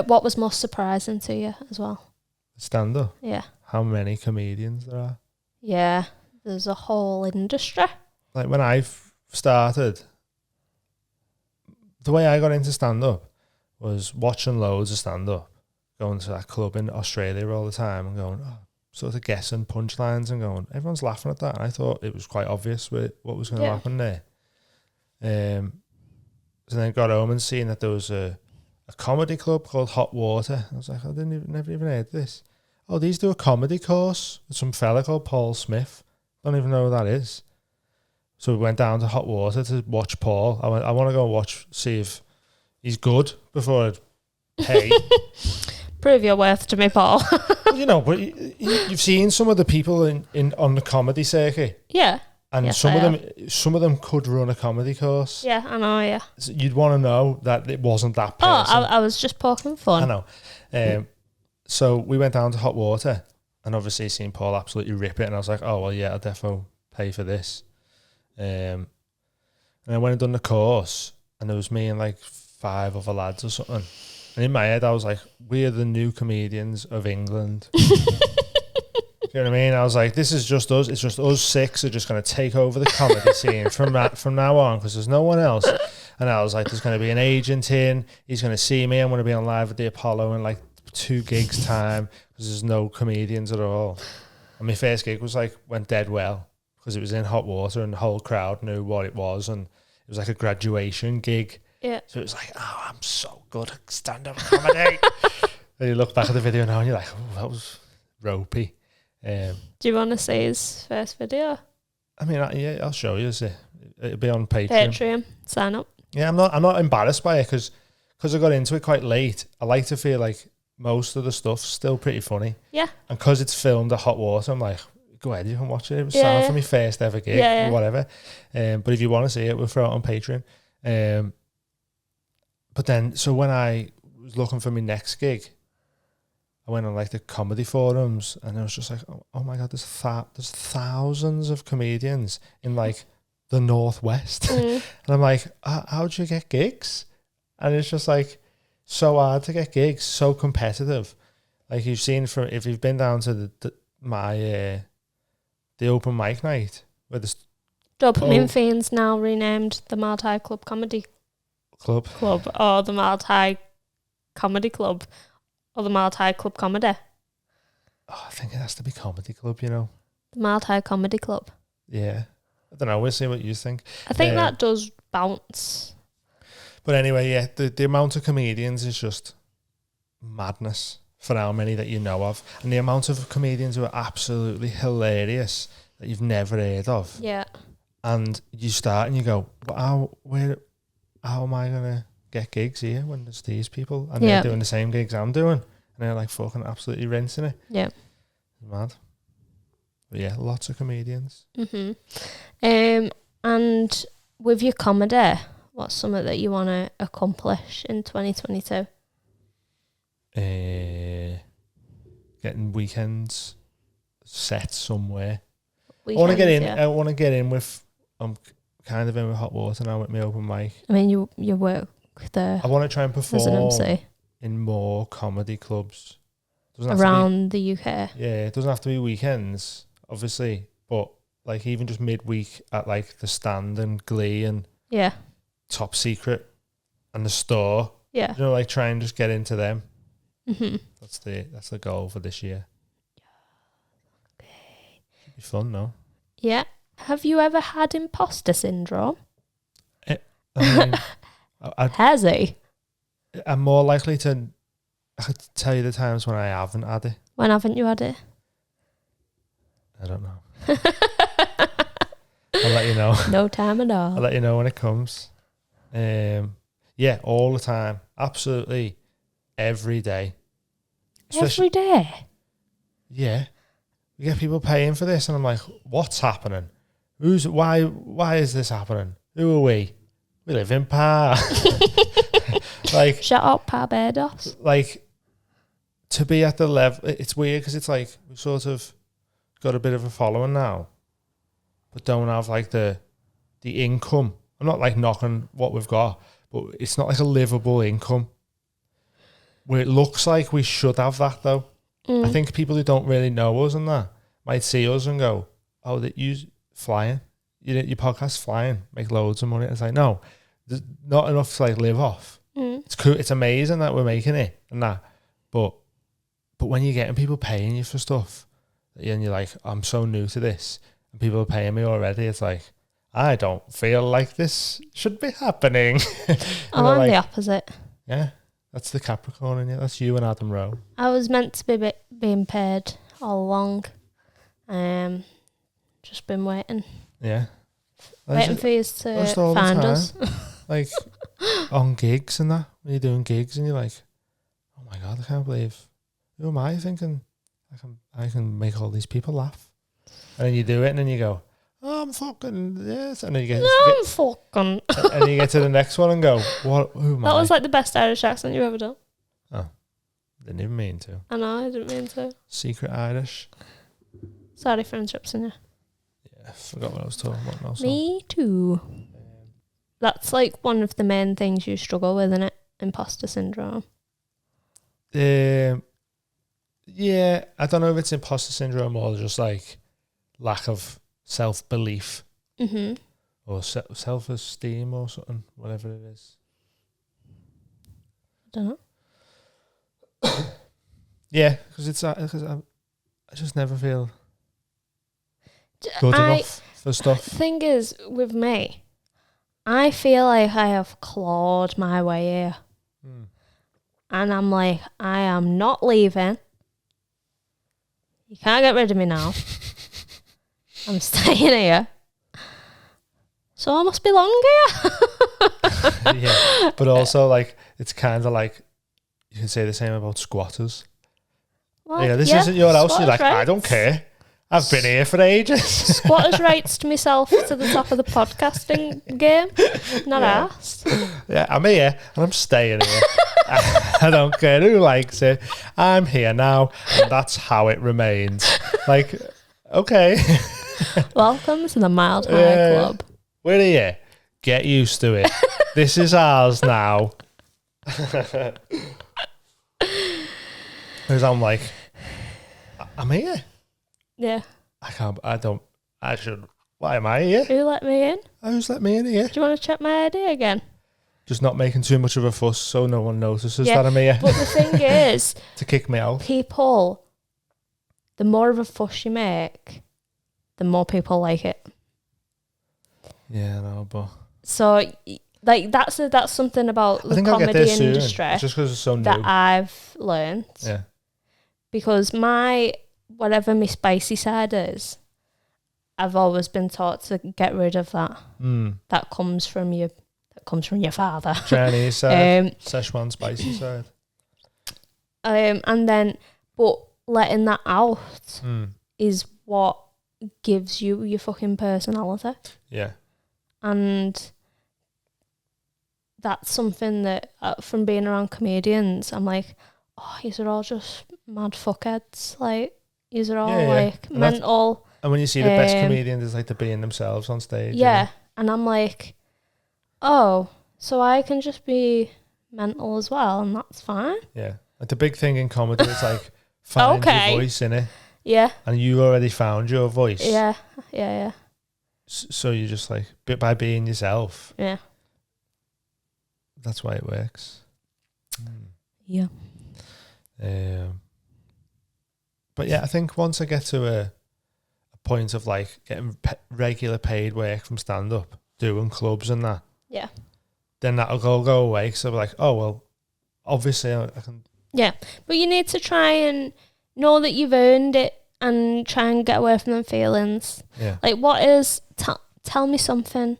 what was most surprising to you as well? Stand up. Yeah. How many comedians there are? Yeah, there's a whole industry. When I started, the way I got into stand up was watching loads of stand up, going to that club in Australia all the time and going, sort of guessing punchlines and going, everyone's laughing at that. And I thought it was quite obvious what was going to happen there. So then I got home and seen that there was a comedy club called Hot Water. I was like, I never even heard of this. Oh, these do a comedy course with some fella called Paul Smith. Don't even know who that is. So we went down to Hot Water to watch Paul. I want to go see if he's good before I pay. Prove your worth to me, Paul. But you've seen some of the people on the comedy circuit. Yeah. And yes, some of them could run a comedy course. Yeah, I know, yeah. So you'd want to know that it wasn't that person. Oh, I was just poking fun. I know. So we went down to Hot Water and obviously seen Paul absolutely rip it. And I was like, oh, well, yeah, I'll defo pay for this. And I went and done the course and there was me and 5 other lads or something. And in my head, I was like, we're the new comedians of England. You know what I mean? I was like, this is just us. It's just us 6 are just going to take over the comedy scene from now on because there's no one else. And I was like, there's going to be an agent in. He's going to see me. I'm going to be on live at the Apollo in 2 gigs time because there's no comedians at all. And my first gig went dead well because it was in Hot Water and the whole crowd knew what it was. And it was a graduation gig. Yeah. So it was I'm so good at stand-up comedy. And you look back at the video now and you're like, oh, that was ropey. Do you want to see his first video? I mean, yeah, I'll show you. It'll be on Patreon. Patreon, sign up. Yeah, I'm not embarrassed by it because I got into it quite late. I like to feel like most of the stuff's still pretty funny. Yeah. And because it's filmed at hot water, I'm like, go ahead, you can watch it. It was sound for my first ever gig, whatever. But if you want to see it, we'll throw it on Patreon. But then, so when I was looking for my next gig, I went on like the comedy forums, and I was just like, oh my God, there's thousands of comedians in like the Northwest. And I'm like, how'd you get gigs? And it's just like so hard to get gigs, so competitive. Like you've seen if you've been down to the open mic night where the Dopamine Fiends now renamed the Multi Club Comedy Club, or the Multi Comedy Club, or the Multi Club Comedy. Oh, I think it has to be Comedy Club, you know. The Multi Comedy Club. Yeah, I don't know. We'll see what you think. I think that does bounce. But anyway, yeah, the amount of comedians is just madness for how many that you know of, and the amount of comedians who are absolutely hilarious that you've never heard of. Yeah. And you start and you go, how am I gonna get gigs here when there's these people and they're doing the same gigs I'm doing, and they're like fucking absolutely rinsing it. Yeah. It's mad. But yeah, lots of comedians. And with your comedy, what's something that you want to accomplish in 2022? Getting weekends set somewhere. I want to get in. I want to get in with. I'm kind of in with hot water now with my open mic. I mean, you work there. I want to try and perform in more comedy clubs around the UK. Yeah, it doesn't have to be weekends, obviously, but like even just midweek at like the Stand and Glee and Top Secret and the Store. Yeah, you know, like try and just get into them. That's the goal for this year. Okay. Should be fun, no? Yeah. Have you ever had imposter syndrome? Has he? I'm more likely to. I could tell you the times when I haven't had it. When haven't you had it? I don't know. I'll let you know. No time at all. I'll let you know when it comes. Yeah, all the time. Absolutely every day. Every day? Yeah. We get people paying for this and I'm like, what's happening? Why is this happening? Who are we? We live in Par. Like, shut up, Barbados. Like, to be at the level, it's weird because it's like we've sort of got a bit of a following now, but don't have like the income. I'm not like knocking what we've got, but it's not like a livable income. Where it looks like we should have that though. I think people who don't really know us and that might see us and go, "Oh, that you flying, your podcast's flying, make loads of money." It's like, no, there's not enough to like live off. It's cool. It's amazing that we're making it and that, but when you're getting people paying you for stuff, and you're like, I'm so new to this, and people are paying me already, it's like, I don't feel like this should be happening. I'm like, the opposite. Yeah, that's the Capricorn in you. That's you and Adam Rowe. I was meant to be being paid all along. Just been waiting. Yeah. Waiting for you to find us. Like, on gigs and that, when you're doing gigs and you're like, oh my God, I can't believe, who am I thinking I can make all these people laugh? And then you do it and then you go, oh, I'm fucking yes. And then you I'm fucking. And you get to the next one and go, what? Who am I? That was like the best Irish accent you've ever done. Oh, didn't even mean to. I know, I didn't mean to. Secret Irish. Sorry for interrupting you. Yeah, I forgot what I was talking about now. Me too. That's like one of the main things you struggle with, isn't it? Imposter syndrome. Yeah, I don't know if it's imposter syndrome or just like lack of self-belief or self-esteem or something, whatever it is. I don't know. Yeah, because I just never feel good enough for stuff. The thing is, with me, I feel like I have clawed my way here. And I'm like, I am not leaving. You can't get rid of me now. I'm staying here. So I must belong here. Yeah, but also like it's kind of like you can say the same about squatters. Well, yeah, this isn't your house. You're like, rights. I don't care. I've been here for ages. Squatters' rights to myself to the top of the podcasting game. Not asked. Yeah, I'm here and I'm staying here. I don't care who likes it. I'm here now, and that's how it remains. Like, okay. Welcome to the Mild High Club. We're here. Get used to it. This is ours now. Because I'm like, I'm here. Yeah. I should. Why am I here? Who let me in? Who's let me in here? Do you want to check my ID again? Just not making too much of a fuss so no one notices that I'm here. But the thing is, to kick me out. People, the more of a fuss you make, the more people like it. Yeah, no, but so like that's something about the comedy industry just because it's so new that I've learned. Yeah. Because whatever my spicy side is, I've always been taught to get rid of that. That comes from your father. Chinese side, Szechuan spicy side. And then, but letting that out is what gives you your fucking personality. Yeah. And that's something that, from being around comedians, I'm like, oh, these are all just mad fuckheads. Like, these are all like mental. And when you see the best comedians, it's like they're being themselves on stage. Yeah. And I'm like, oh, so I can just be mental as well, and that's fine. Yeah. Like the big thing in comedy is like find your voice in it. Yeah. And you already found your voice. Yeah. Yeah. So you just like, by being yourself. Yeah. That's why it works. Yeah. But yeah, I think once I get to a point of like getting regular paid work from stand up, doing clubs and that. Yeah. Then that'll go away. So I'll be like, oh, well, obviously I can. Yeah. But you need to try and know that you've earned it and try and get away from them feelings. Yeah. Like, tell me something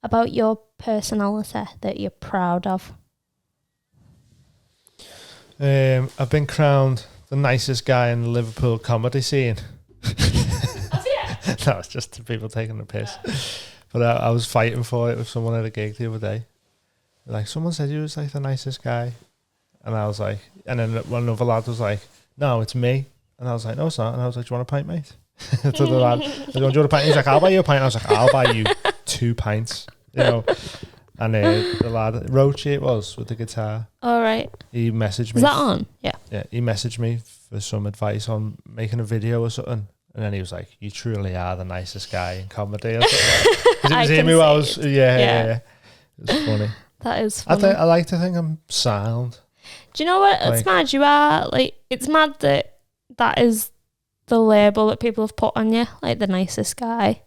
about your personality that you're proud of. I've been crowned the nicest guy in the Liverpool comedy scene. No, it's just people taking the piss. But I was fighting for it with someone at a gig the other day. Like, someone said you was like the nicest guy. And I was like, and then one other lad was like, no, it's me. And I was like, no, it's not. And I was like, do you want a pint, mate? To the lad, do you want a pint? He's like, I'll buy you a pint. I was like, I'll buy you 2 pints. You know. And the lad, Roachy it was, with the guitar. All right. He messaged me. Is that on? Yeah. Yeah, he messaged me for some advice on making a video or something. And then he was like, you truly are the nicest guy in comedy. Or something. Because it was him who I was, yeah. It was funny. That is funny. I like to think I'm sound. Do you know what? It's mad. You are, like, it's mad that is the label that people have put on you, like the nicest guy.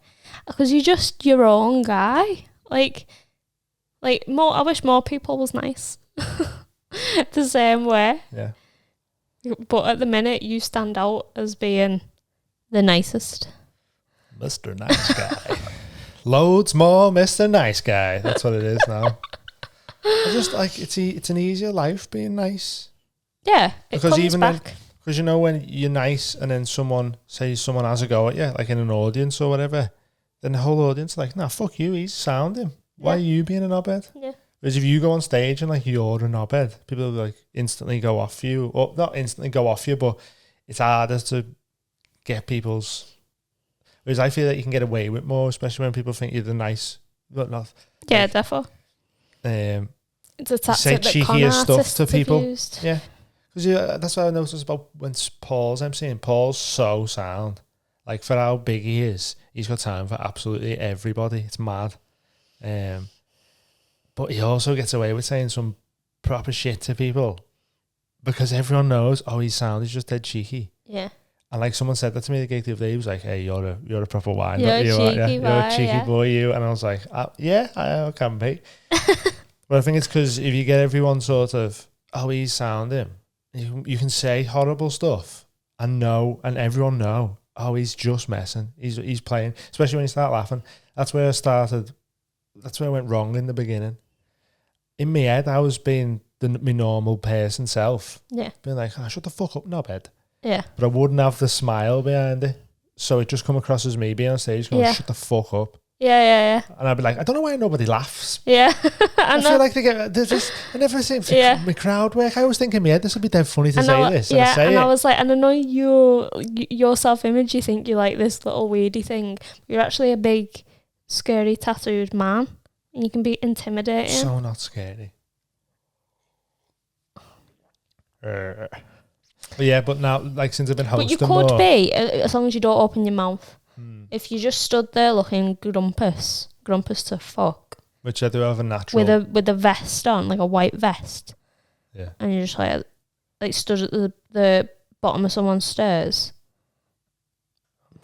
Because you're just your own guy. Like I wish more people was nice. The same way. Yeah. But at the minute, you stand out as being the nicest. Mr. Nice Guy. Loads more Mr. Nice Guy. That's what it is now. I just like, it's an easier life being nice. Yeah, because comes back. Because you know when you're nice and then someone has a go at you, like in an audience or whatever, then the whole audience is like, nah, fuck you, he's sounding. Why are you being a knobhead? Yeah. Whereas if you go on stage and like you're a knobhead, people will like instantly go off you. Or not instantly go off you, but it's harder to get people's... Whereas I feel that you can get away with more, especially when people think you're the nice... But not, yeah, defo. It's a tactic say cheekier stuff to people. Used. Yeah. Because that's what I noticed about when Paul's emceeing. Paul's so sound. Like, for how big he is, he's got time for absolutely everybody. It's mad. But he also gets away with saying some proper shit to people because everyone knows, oh, he's sound, he's just dead cheeky. Yeah. And like someone said that to me the gig the other day, he was like, hey, you're a proper wine. You're a cheeky boy, you. And I was like, yeah, I can be. But I think it's because if you get everyone sort of, oh, he's sounding, you can say horrible stuff and everyone know, oh, he's just messing. He's playing, especially when you start laughing. That's where I started that's where I went wrong in the beginning. In my head, I was being my normal person self. Yeah. Being like, shut the fuck up, knobhead. Yeah. But I wouldn't have the smile behind it. So it just come across as me being on stage going, shut the fuck up. Yeah. And I'd be like, I don't know why nobody laughs. Yeah. I feel like I never seem to my crowd work. I always think in my head, this would be dead funny to say this. Yeah, and I was like, and I know your self-image, you think you're like this little weirdy thing. You're actually a big, scary, tattooed man. And you can be intimidating. So not scary. But yeah, but now, like, since I've been hosting But you could be, as long as you don't open your mouth. If you just stood there looking grumpus to fuck. Which I do have a natural. With a vest on, like a white vest. Yeah. And you're just like stood at the bottom of someone's stairs.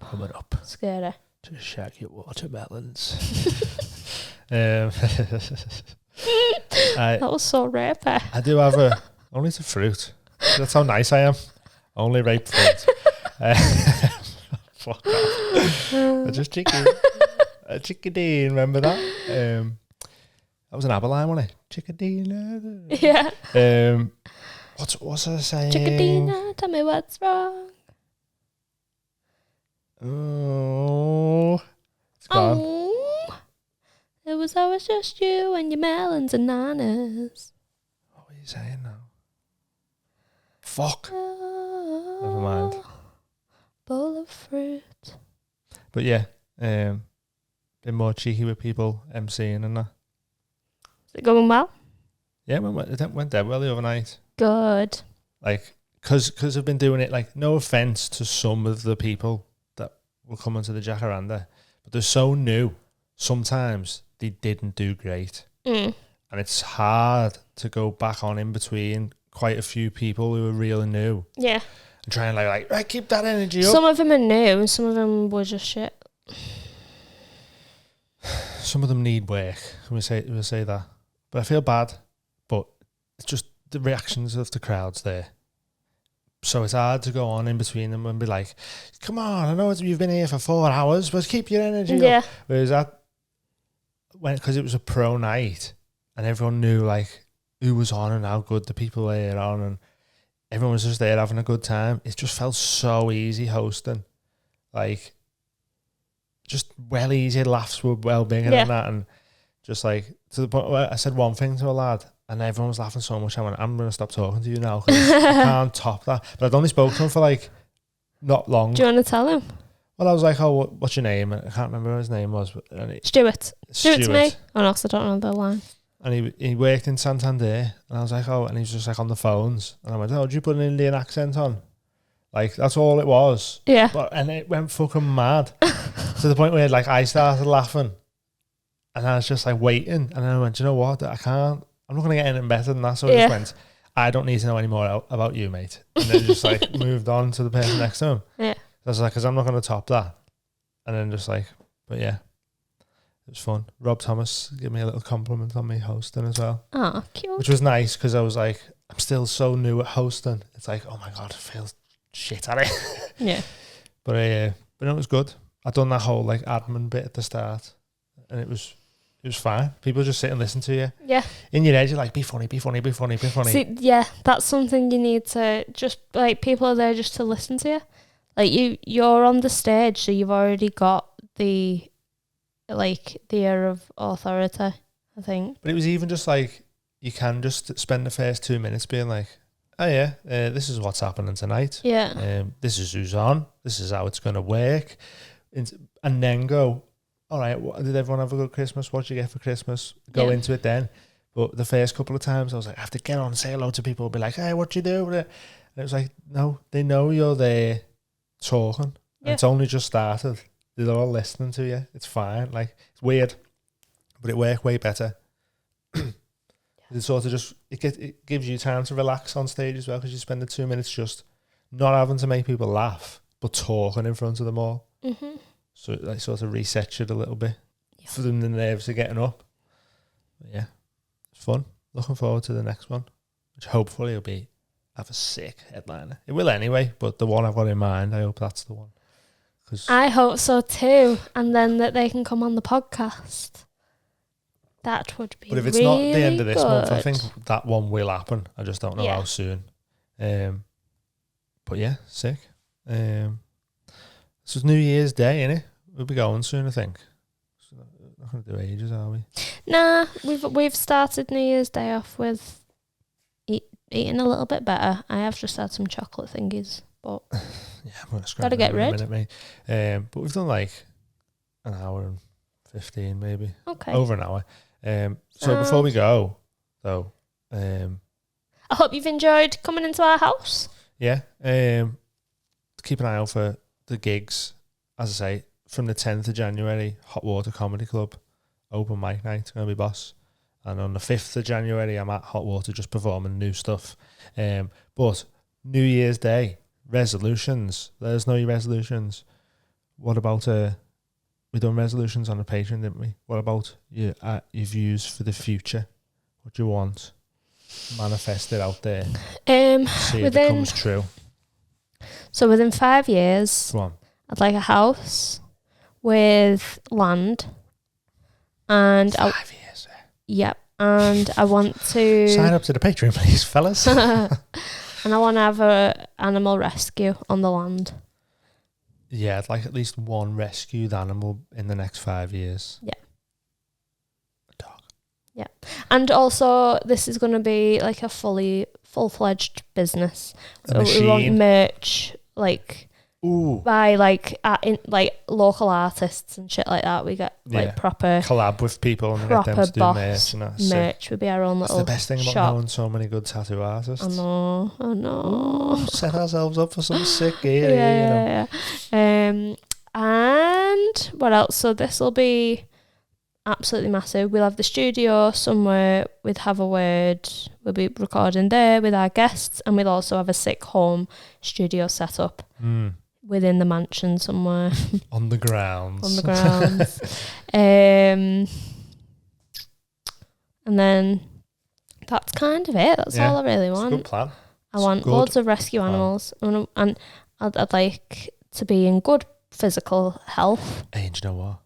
Coming up. Scary. To shag your watermelons. That was so rapey. I do have only it's a fruit. That's how nice I am. Only ripe fruit. Fuck off. I just chickadee, remember that? That was an Aberline, wasn't it? Chickadee. Yeah. What's I saying? Chickadee, tell me what's wrong. Oh, it's gone. Oh, it was always just you and your melons and nanas. What were you saying now? Fuck. Oh, Never mind. Bowl of fruit. But yeah, been more cheeky with people emceeing and that. Is it going well? Yeah, it went dead well the other night. Good. Like, because I've been doing it, like, no offence to some of the people that will come onto the Jacaranda, but they're so new, sometimes they didn't do great. And it's hard to go back on in between quite a few people who are really new. Yeah. And try and like right, keep that energy up. Some of them are new and some of them were just shit. Some of them need work. We'll say that. But I feel bad. But it's just the reactions of the crowds there. So it's hard to go on in between them and be like, come on, I know you've been here for 4 hours, but keep your energy up. Whereas because it was a pro night and everyone knew like who was on and how good the people were on and everyone was just there having a good time. It just felt so easy hosting. Like, just well easy. Laughs were well bigger than that. And just like, to the point where I said one thing to a lad and everyone was laughing so much. I went, I'm going to stop talking to you now because I can't top that. But I'd only spoke to him for like not long. Do you want to tell him? Well, I was like, oh, what's your name? I can't remember what his name was. But Stuart. Stuart to me. Oh, no, because I don't know the line. And he worked in Santander. And I was like, oh, and he was just like on the phones. And I went, oh, did you put an Indian accent on? Like, that's all it was. Yeah. And it went fucking mad. To the point where, like, I started laughing. And I was just, like, waiting. And then I went, you know what? I'm not going to get anything better than that. So I just went, I don't need to know any more about you, mate. And then just, like, moved on to the person next to him. Yeah. I was like, because I'm not going to top that. And then just, like, but yeah. It was fun. Rob Thomas gave me a little compliment on me hosting as well. Oh, cute. Which was nice because I was like, I'm still so new at hosting. It's like, oh my God, I feel shit at it. Yeah. But it was good. I'd done that whole like admin bit at the start and it was fine. People just sit and listen to you. Yeah. In your head, you're like, be funny, be funny, be funny, be funny. See, yeah, that's something you need to just, like, people are there just to listen to you. Like, you're on the stage, so you've already got the air of authority, I think. But it was even just like, you can just spend the first 2 minutes being like, oh yeah, this is what's happening tonight. Yeah. This is who's on. This is how it's going to work. And then go, all right, did everyone have a good Christmas? What did you get for Christmas? Go into it then. But the first couple of times I was like, I have to get on and say hello to people, be like, hey, what you do? And it was like, no, they know you're there talking. And it's only just started. They're all listening to you. It's fine. Like, it's weird, but it worked way better. It sort of just, it gives you time to relax on stage as well because you spend the 2 minutes just not having to make people laugh, but talking in front of them all. Mm-hmm. So it like sort of resets you a little bit for them. The nerves are getting up. But yeah, it's fun. Looking forward to the next one, which hopefully will have a sick headliner. It will anyway, but the one I've got in mind, I hope that's the one. I hope so too, and then that they can come on the podcast. That would be. But if it's not the end of this month, I think that one will happen. I just don't know how soon. But yeah, sick. This is New Year's Day, innit? We'll be going soon, I think. Not going to do ages, are we? Nah, we've started New Year's Day off with eating a little bit better. I have just had some chocolate thingies, but yeah, I'm going to scrap gotta get rid. In a minute, mate. But we've done like an hour and 15, maybe. Okay. Over an hour. So before we go, though, I hope you've enjoyed coming into our house. Yeah. Keep an eye out for the gigs. As I say, from the 10th of January, Hot Water Comedy Club, open mic night, going to be boss. And on the 5th of January, I'm at Hot Water just performing new stuff. But New Year's Day, resolutions. Let us know your resolutions. What about, we done resolutions on the Patreon, didn't we? What about your views for the future? What do you want? Manifest it out there. See if it comes true. So within 5 years, Come on. I'd like a house with land. And 5 years. Yep. And I want to sign up to the Patreon, please, fellas. And I want to have a animal rescue on the land. Yeah, I'd like at least one rescued animal in the next 5 years. Yeah. A dog. Yeah. And also, this is going to be like a full-fledged business. So we want merch, like, by like local artists and shit like that. We get like proper collab with people and get them to do merch. And that's merch would be our own little. That's the best thing about knowing so many good tattoo artists. I know. Set ourselves up for some sick gear. Yeah. And what else? So this will be absolutely massive. We'll have the studio somewhere with Have a Word. We'll be recording there with our guests, and we'll also have a sick home studio set up. Within the mansion somewhere. On the grounds. And then that's kind of it. That's all I really want. It's a good plan. I want loads of rescue animals. And I'd like to be in good physical health. Hey, do you know what?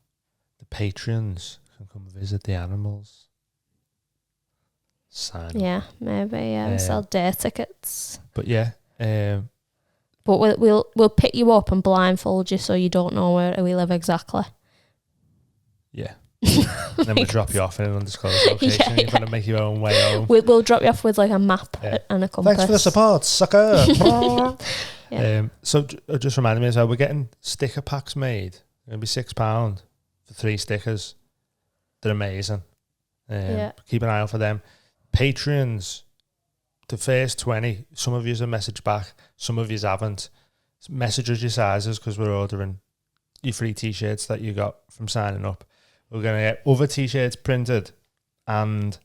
The patrons can come visit the animals. Sign up. Yeah, maybe. Sell day tickets. But yeah. But we'll pick you up and blindfold you so you don't know where we live exactly. Yeah. And then we'll drop you off in an undisclosed location. You've got to make your own way home. We'll drop you off with like a map and a compass. Thanks for the support, sucker. So just reminded me as well, we're getting sticker packs made. They're going to be £6 for 3 stickers. They're amazing. Keep an eye out for them. Patreons. The first 20, some of you have messaged back, some of you haven't. Message us your sizes because we're ordering your free t-shirts that you got from signing up. We're going to get other t-shirts printed and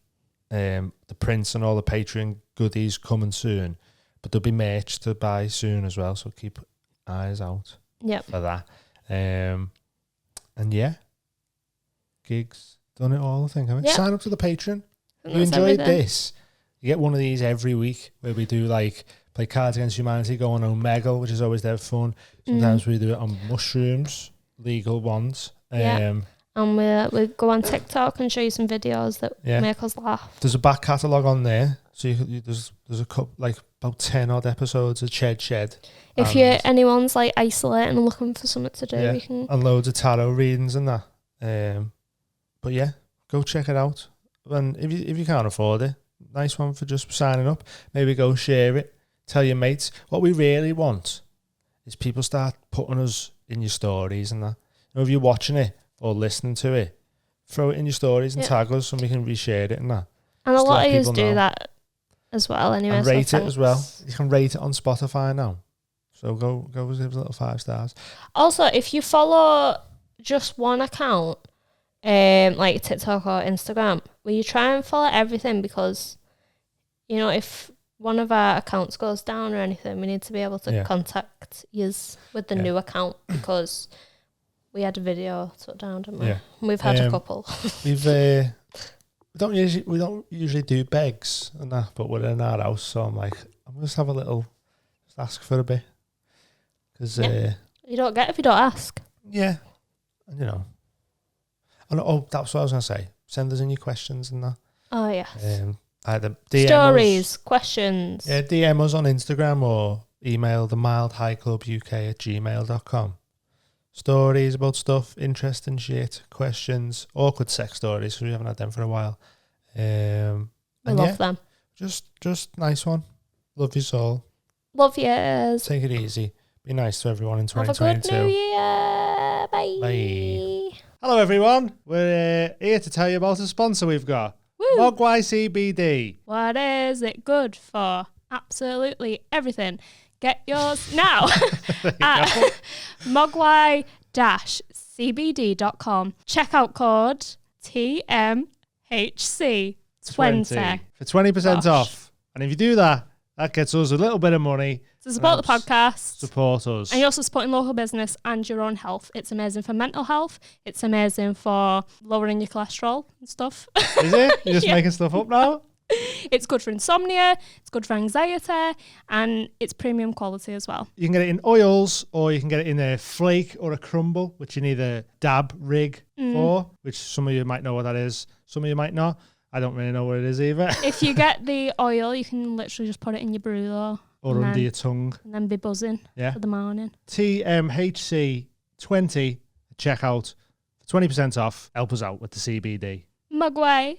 the prints and all the Patreon goodies coming soon. But there'll be merch to buy soon as well, so keep eyes out for that. And yeah, gigs, done it all, I think. Sign up to the Patreon. You enjoyed this. You get one of these every week where we do like play Cards Against Humanity, go on Omegle, which is always dead fun. Sometimes we do it on mushrooms, legal ones. And we go on TikTok and show you some videos that make us laugh. There's a back catalogue on there, so there's a couple, like about 10 odd episodes of Shed. If anyone's like isolating and looking for something to do, you can. And loads of tarot readings and that. But yeah, go check it out. And if you can't afford it, nice one for just signing up. Maybe go share it. Tell your mates. What we really want is people start putting us in your stories and that. You know, if you're watching it or listening to it, throw it in your stories and tag us and we can reshare it and that. And just a lot of you do that as well anyway. And rate it as well. You can rate it on Spotify now. So go give us a little 5 stars. Also, if you follow just one account, like TikTok or Instagram, will you try and follow everything? Because you know, if one of our accounts goes down or anything, we need to be able to contact yous with the new account because we had a video took down, didn't we? Yeah. We've had a couple. We don't usually do begs and that, but we're in our house, so I'm like, I'm just have a little, just ask for a bit, because you don't get if you don't ask. Yeah, and you know, and that's what I was gonna say. send us in your questions and that. Oh, yes. Either DM Stories, us, questions. Yeah, DM us on Instagram or email themildhighclubuk@gmail.com. Stories about stuff, interesting shit, questions, awkward sex stories, because we haven't had them for a while. We love them. Just nice one. Love you all. Love yous. Take it easy. Be nice to everyone in 2022. Have a good new year. Bye. Bye. Hello, everyone. We're here to tell you about a sponsor we've got. Woo. Mogwai CBD. What is it good for? Absolutely everything. Get yours now at mogwai-cbd.com. Checkout code TMHC20 for 20% off. And if you do that, that gets us a little bit of money. To support the podcast. Support us. And you're also supporting local business and your own health. It's amazing for mental health. It's amazing for lowering your cholesterol and stuff. Is it? You're just making stuff up now? It's good for insomnia. It's good for anxiety. And it's premium quality as well. You can get it in oils, or you can get it in a flake or a crumble, which you need a dab rig for, which some of you might know what that is. Some of you might not. I don't really know what it is either. If you get the oil, you can literally just put it in your brew though. Or under your tongue. And then be buzzing for the morning. TMHC20 checkout for 20% off. Help us out with the CBD. Mogwai.